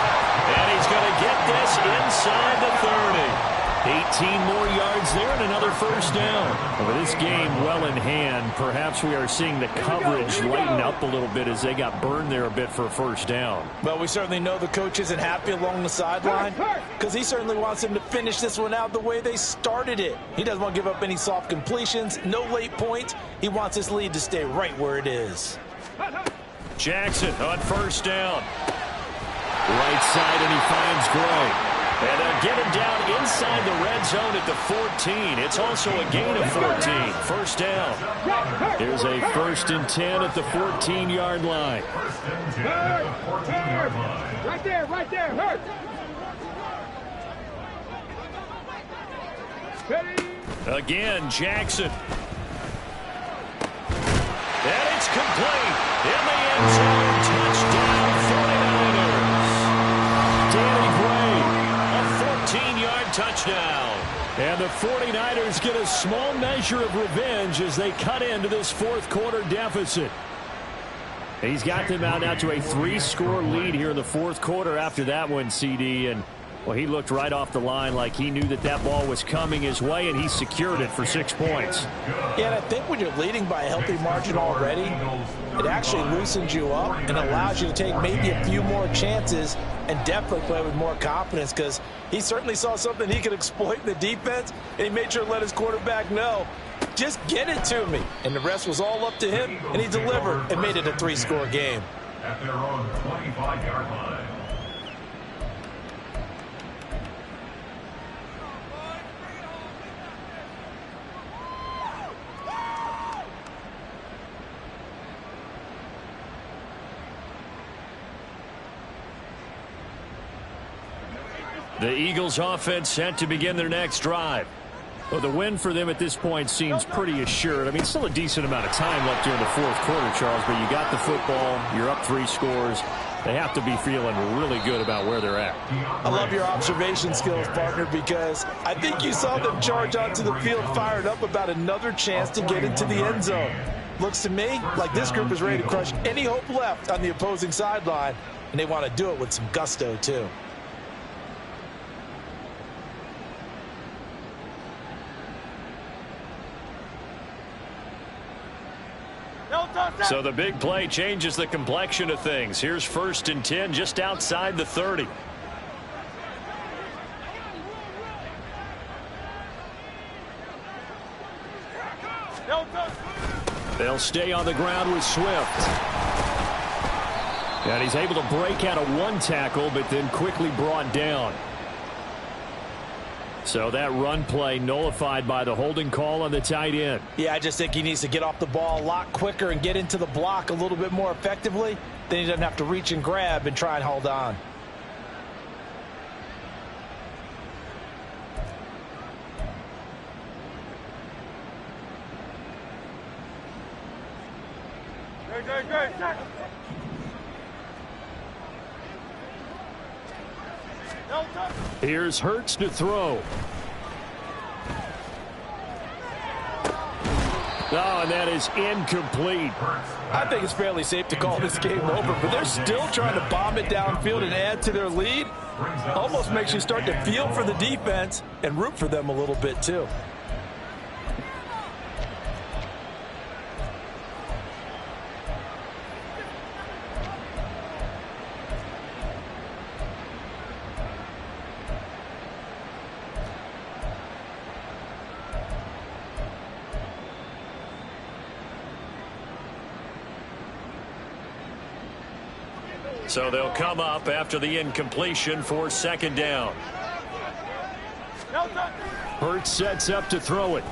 S1: And he's going to get this inside the 30. 18 more yards there and another 1st down.
S5: With this game well in hand, perhaps we are seeing the coverage lighten up a little bit as they got burned there a bit for a 1st down.
S3: Well, we certainly know the coach isn't happy along the sideline because he certainly wants them to finish this one out the way they started it. He doesn't want to give up any soft completions, no late points. He wants this lead to stay right where it is.
S1: Jackson on 1st down.
S5: Right side, and he finds Gray.
S1: And they'll get him down inside the red zone at the 14. It's also a gain of 14. 1st down.
S5: Here's a 1st and 10 at the 14-yard line.
S4: Right there, Hurt.
S1: Again, Jackson. And it's complete. In the end zone, touchdown 49ers. Danny Gray, a 14-yard touchdown.
S5: And the 49ers get a small measure of revenge as they cut into this 4th quarter deficit. He's got them out now to a 3-score lead here in the 4th quarter after that one, CD. And, well, he looked right off the line like he knew that that ball was coming his way, and he secured it for 6 points.
S3: Yeah, and I think when you're leading by a healthy margin already, it actually loosens you up and allows you to take maybe a few more chances and definitely play with more confidence, because he certainly saw something he could exploit in the defense, and he made sure to let his quarterback know, just get it to me. And the rest was all up to him, and he delivered and made it a 3-score game.
S2: At their own 25-yard line.
S1: The Eagles offense set to begin their next drive.
S5: Well, the win for them at this point seems pretty assured. I mean, still a decent amount of time left here in the 4th quarter, Charles, but you got the football, you're up 3 scores. They have to be feeling really good about where they're at.
S3: I love your observation skills, partner, because I think you saw them charge onto the field fired up about another chance to get into the end zone. Looks to me like this group is ready to crush any hope left on the opposing sideline, and they want to do it with some gusto, too.
S1: So the big play changes the complexion of things. Here's 1st and 10 just outside the 30.
S5: They'll stay on the ground with Swift. And he's able to break out of 1 tackle, but then quickly brought down. So that run play nullified by the holding call on the tight end.
S3: Yeah, I just think he needs to get off the ball a lot quicker and get into the block a little bit more effectively. Then he doesn't have to reach and grab and try and hold on.
S5: Here's Hurts to throw. Oh, and that is incomplete.
S3: I think it's fairly safe to call this game over, but they're still trying to bomb it downfield and add to their lead. Almost makes you start to feel for the defense and root for them a little bit too.
S1: So they'll come up after the incompletion for second down.
S5: Hurts sets up to throw it.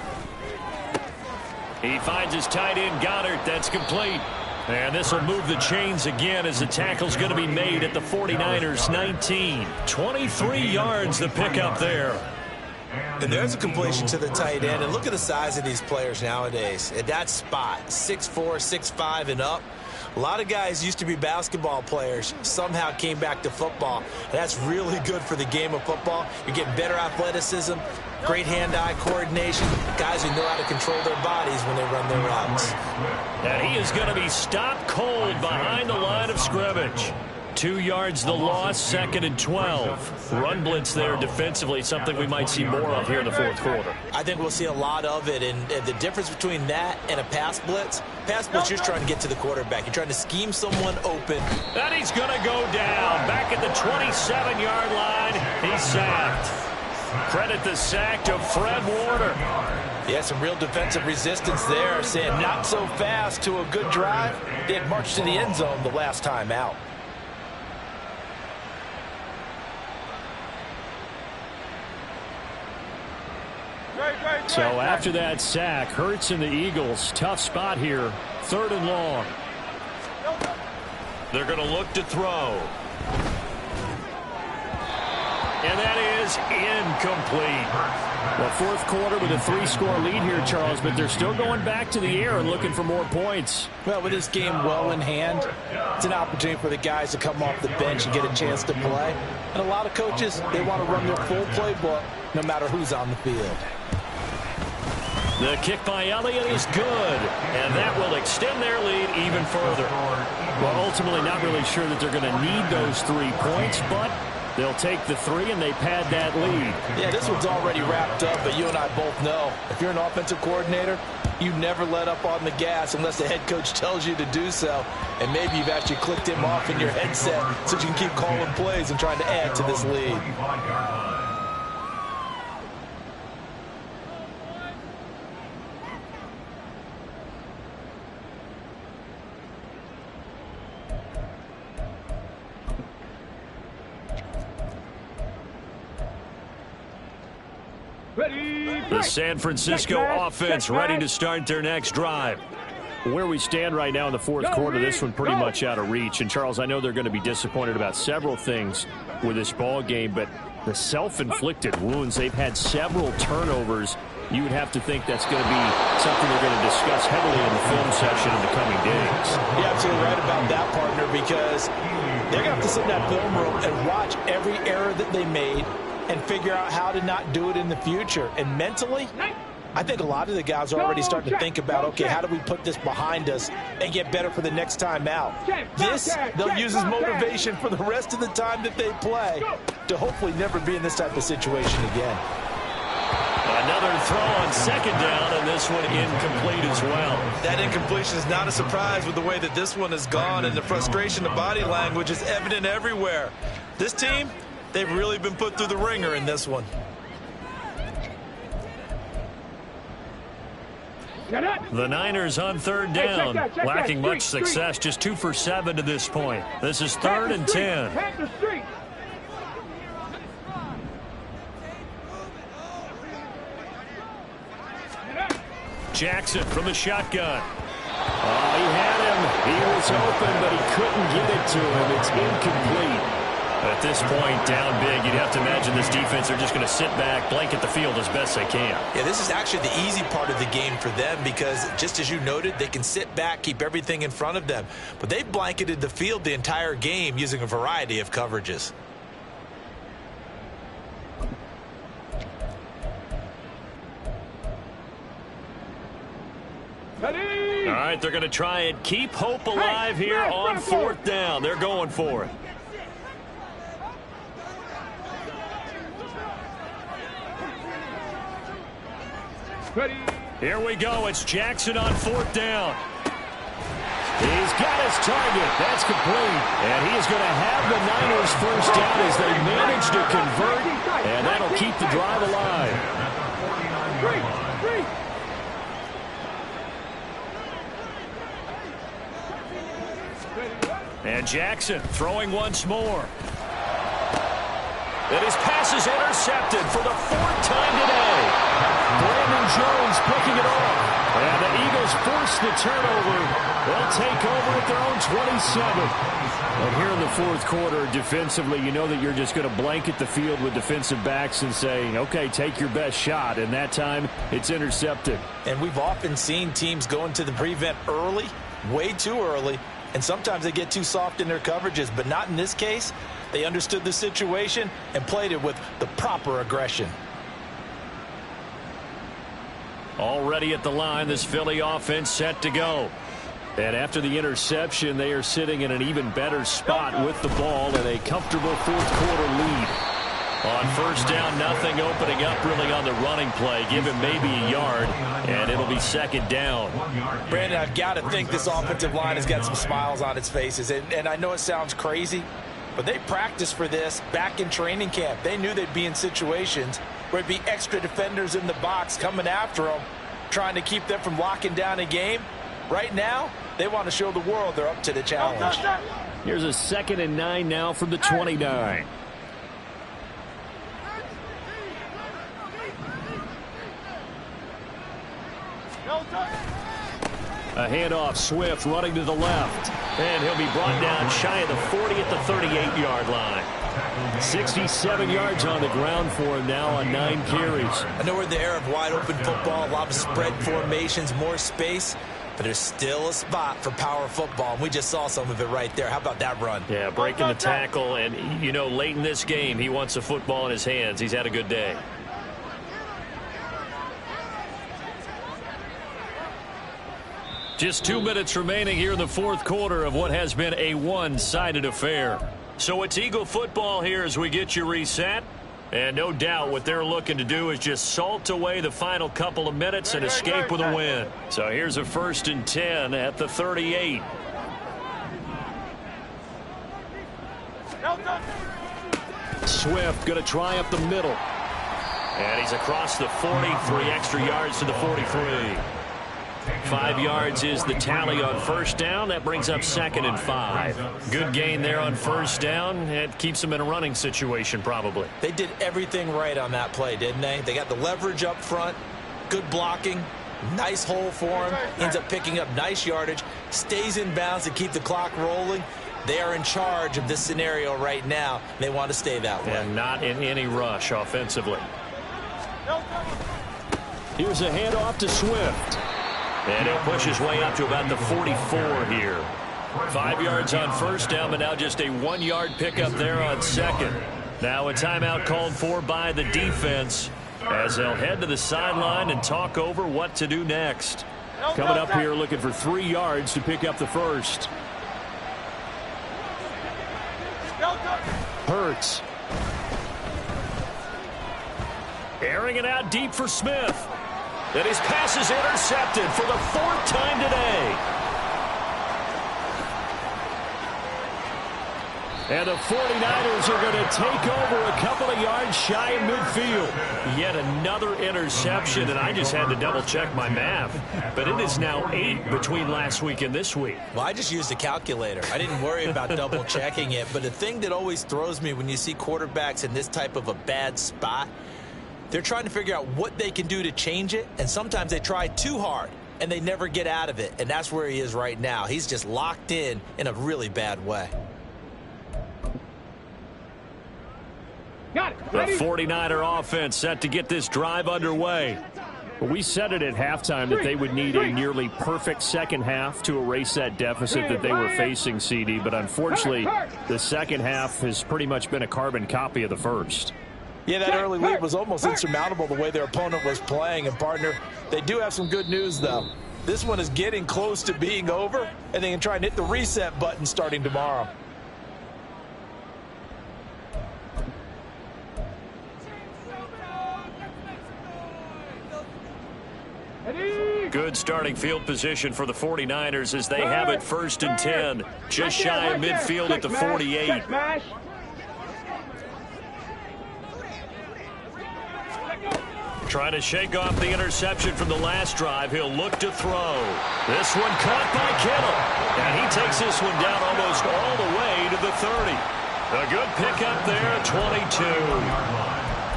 S1: He finds his tight end Goddard. That's complete. And this will move the chains again as the tackle's going to be made at the 49ers 19. 23 yards the pickup there.
S3: And there's a completion to the tight end. And look at the size of these players nowadays. At that spot, 6'4", 6'5", and up. A lot of guys used to be basketball players, somehow came back to football. That's really good for the game of football. You're getting better athleticism, great hand-eye coordination, guys who know how to control their bodies when they run their routes.
S1: And he is going to be stopped cold behind the line of scrimmage. 2 yards the loss, second and 12. Run blitz there defensively, something we might see more of here in the fourth quarter.
S3: I think we'll see a lot of it, and the difference between that and a pass blitz, you're trying to get to the quarterback. You're trying to scheme someone open.
S1: And he's going to go down. Back at the 27-yard line, he's sacked. Credit the sack to Fred Warner.
S3: Yeah, some real defensive resistance there, saying not so fast to a good drive. They had marched to the end zone the last time out.
S5: So after that sack, Hurts and the Eagles, tough spot here, third and long.
S1: They're going to look to throw. And that is incomplete.
S5: Well, fourth quarter with a 3-score lead here, Charles, but they're still going back to the air and looking for more points.
S3: Well, with this game well in hand, it's an opportunity for the guys to come off the bench and get a chance to play. And a lot of coaches, they want to run their full playbook no matter who's on the field.
S1: The kick by Elliott is good, and that will extend their lead even further.
S5: Well, ultimately not really sure that they're going to need those 3 points, but they'll take the 3 and they pad that lead.
S3: Yeah, this one's already wrapped up, but you and I both know if you're an offensive coordinator, you never let up on the gas unless the head coach tells you to do so. And maybe you've actually clicked him off in your headset so you can keep calling plays and trying to add to this lead.
S1: The San Francisco offense ready to start their next drive.
S5: Where we stand right now in the fourth quarter, this one pretty much out of reach. And, Charles, I know they're going to be disappointed about several things with this ball game, but the self-inflicted wounds, they've had several turnovers. You would have to think that's going to be something they're going to discuss heavily in the film session in the coming days.
S3: You're absolutely right about that, partner, because they're going to have to sit in that film room and watch every error that they made and figure out how to not do it in the future. And mentally, I think a lot of the guys are already starting to think about, okay, how do we put this behind us and get better for the next time out? This, they'll use as motivation for the rest of the time that they play to hopefully never be in this type of situation again.
S1: Another throw on second down, and this one incomplete as well.
S3: That incompletion is not a surprise with the way that this one has gone, and the frustration, the body language is evident everywhere. This team, they've really been put through the ringer in this one.
S1: The Niners on third down, lacking much success, just 2 for 7 to this point. This is 3rd and 10. Jackson from the shotgun. Oh, he had him. He was open, but he couldn't get it to him. It's incomplete. At this point, down big, you'd have to imagine this defense are just going to sit back, blanket the field as best they can.
S3: Yeah, this is actually the easy part of the game for them because, just as you noted, they can sit back, keep everything in front of them. But they've blanketed the field the entire game using a variety of coverages.
S1: All right, they're going to try and keep hope alive here on 4th down. They're going for it. Here we go. It's Jackson on 4th down. He's got his target. That's complete. And he is going to have the Niners first down as they manage to convert. And that'll keep the drive alive. And Jackson throwing once more. And his pass is intercepted for the 4th time today. Brandon Jones picking it off. And the Eagles force the turnover. They'll take over at their own 27. And here in the 4th quarter, defensively, you know that you're just going to blanket the field with defensive backs and say, okay, take your best shot. And that time, it's intercepted.
S3: And we've often seen teams go into the prevent early, way too early, and sometimes they get too soft in their coverages, but not in this case. They understood the situation and played it with the proper aggression.
S1: Already at the line, this Philly offense set to go. And after the interception, they are sitting in an even better spot with the ball and a comfortable 4th quarter lead. On 1st down, nothing opening up really on the running play. Give him maybe a yard, and it'll be 2nd down.
S3: Brandon, I've got to think this offensive line has got some smiles on its faces. And I know it sounds crazy, but they practiced for this back in training camp. They knew they'd be in situations where there'd be extra defenders in the box coming after them, trying to keep them from locking down a game. Right now, they want to show the world they're up to the challenge.
S1: Here's a 2nd and 9 now from the 29. A handoff, Swift running to the left. And he'll be brought down shy of the 40 at the 38-yard line. 67 yards on the ground for him now on 9 carries.
S3: I know we're in the era of wide-open football, a lot of spread formations, more space, but there's still a spot for power football, and we just saw some of it right there. How about that run?
S1: Yeah, breaking the tackle, and, you know, late in this game, he wants the football in his hands. He's had a good day. Just 2 minutes remaining here in the 4th quarter of what has been a one-sided affair. So it's Eagle football here as we get you reset. And no doubt what they're looking to do is just salt away the final couple of minutes and escape with a win. So here's a 1st and 10 at the 38. Swift going to try up the middle. And he's across the 40, 3 extra yards to the 43. 5 yards is the tally on 1st down. That brings up 2nd and 5. Good gain there on 1st down. It keeps them in a running situation probably.
S3: They did everything right on that play, didn't they? They got the leverage up front, good blocking, nice hole for him, ends up picking up nice yardage, stays in bounds to keep the clock rolling. They are in charge of this scenario right now. They want to stay that way.
S1: And not in any rush offensively. Here's a handoff to Swift. And he'll push his way up to about the 44 here. 5 yards on 1st down, but now just a 1-yard pickup there on 2nd. Now a timeout called for by the defense as they'll head to the sideline and talk over what to do next. Coming up here looking for 3 yards to pick up the 1st. Hurts. Airing it out deep for Smith. And his pass is intercepted for the 4th time today. And the 49ers are going to take over a couple of yards shy of midfield. Yet another interception, and I just had to double-check my math. But it is now 8 between last week and this week.
S3: Well, I just used a calculator. I didn't worry about double-checking it. But the thing that always throws me when you see quarterbacks in this type of a bad spot, They're trying to figure out what they can do to change it, and sometimes they try too hard, and they never get out of it, and that's where he is right now. He's just locked in a really bad way.
S4: Got it.
S5: The
S4: Ready?
S5: 49er offense set to get this drive underway. We said it at halftime that they would need a nearly perfect second half to erase that deficit that they were facing, CD. But unfortunately, the second half has pretty much been a carbon copy of the first.
S3: Yeah, that early lead was almost insurmountable the way their opponent was playing. And, partner, they do have some good news, though. This one is getting close to being over, and they can try and hit the reset button starting tomorrow.
S5: Good starting field position for the 49ers as they have it 1st and 10. Just shy of midfield at the 48. Trying to shake off the interception from the last drive. He'll look to throw. This one caught by Kittle. And he takes this one down almost all the way to the 30. A good pickup there, 22.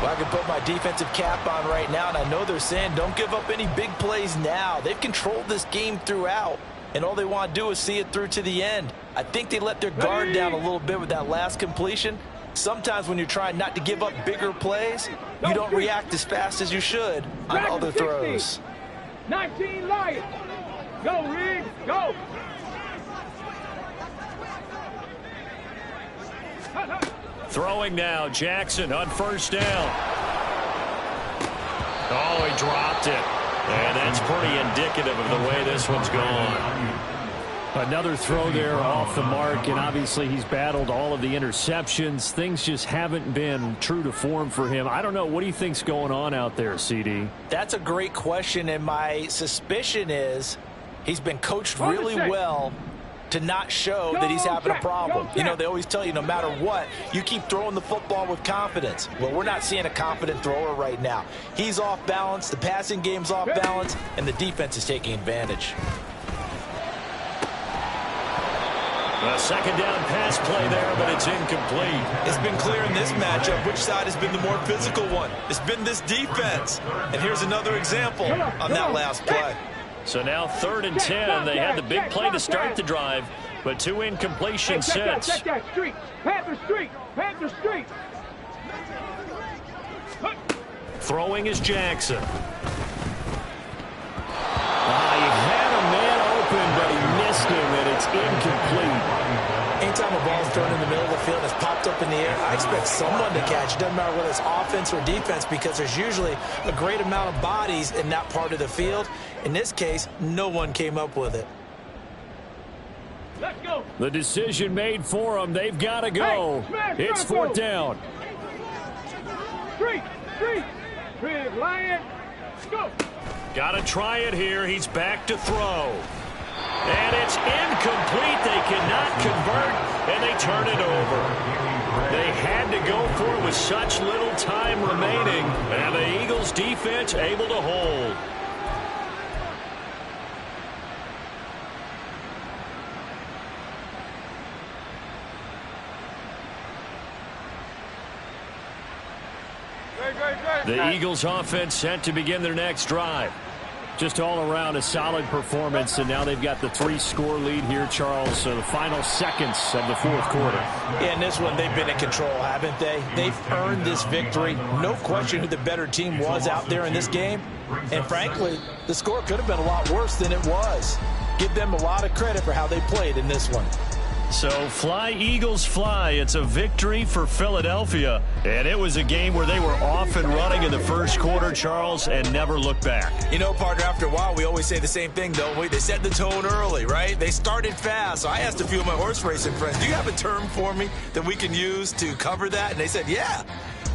S3: Well, I can put my defensive cap on right now, and I know they're saying don't give up any big plays now. They've controlled this game throughout, and all they want to do is see it through to the end. I think they let their guard down a little bit with that last completion. Sometimes when you're trying not to give up bigger plays, you don't react as fast as you should on other throws.
S4: 19 Lions. Go, Riggs. Go.
S5: Throwing now, Jackson on 1st down. Oh, he dropped it. And that's pretty indicative of the way this one's gone. Another throw there off the mark, and obviously he's battled all of the interceptions. Things just haven't been true to form for him. I don't know. What do you think's going on out there, CD?
S3: That's a great question, and my suspicion is he's been coached really well to not show that he's having a problem. You know, they always tell you no matter what, you keep throwing the football with confidence. Well, we're not seeing a confident thrower right now. He's off balance, the passing game's off balance, and the defense is taking advantage.
S5: A 2nd down pass play there, but it's incomplete.
S3: It's been clear in this matchup which side has been the more physical one. It's been this defense. And here's another example on that last play.
S5: So now 3rd and 10. They had the big play to start the drive, but 2 incompletions since.
S4: Check that street. Panther Street. Panther Street.
S5: Throwing is Jackson. He had a man open, but he missed him, and it's incomplete.
S3: Anytime a ball is thrown in the middle of the field and it's popped up in the air, I expect someone to catch. It doesn't matter whether it's offense or defense, because there's usually a great amount of bodies in that part of the field. In this case, no one came up with it.
S4: Let's go.
S5: The decision made for them. They've got to go.
S4: Hey,
S5: it's 4th down.
S4: Street. Big Lion. Go.
S5: Got to try it here. He's back to throw. And it's incomplete. They cannot convert, and they turn it over. They had to go for it with such little time remaining, and the Eagles defense able to hold. The Eagles offense set to begin their next drive. Just all around a solid performance, and now they've got the 3-score lead here, Charles. So the final seconds of the 4th quarter.
S3: Yeah, in this one, they've been in control, haven't they? They've earned this victory. No question who the better team was out there in this game. And frankly, the score could have been a lot worse than it was. Give them a lot of credit for how they played in this one.
S5: So fly, Eagles, fly. It's a victory for Philadelphia. And it was a game where they were off and running in the 1st quarter, Charles, and never looked back.
S3: You know, partner, after a while, we always say the same thing, don't we? They set the tone early, right? They started fast. So I asked a few of my horse racing friends, do you have a term for me that we can use to cover that? And they said, yeah.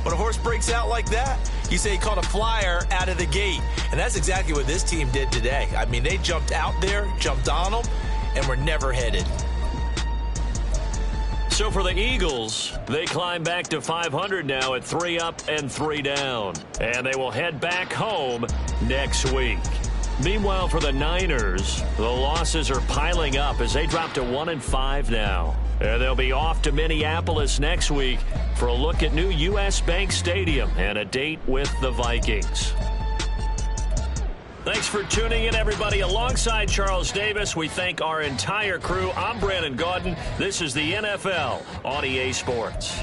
S3: When a horse breaks out like that, you say he caught a flyer out of the gate. And that's exactly what this team did today. I mean, they jumped out there, jumped on them, and were never headed.
S5: So for the Eagles, they climb back to 500 now at 3 up and 3 down. And they will head back home next week. Meanwhile, for the Niners, the losses are piling up as they drop to 1-5 now.
S1: And they'll be off to Minneapolis next week for a look at new U.S. Bank Stadium and a date with the Vikings. Thanks for tuning in, everybody. Alongside Charles Davis, we thank our entire crew. I'm Brandon Gaudin. This is the NFL on EA Sports.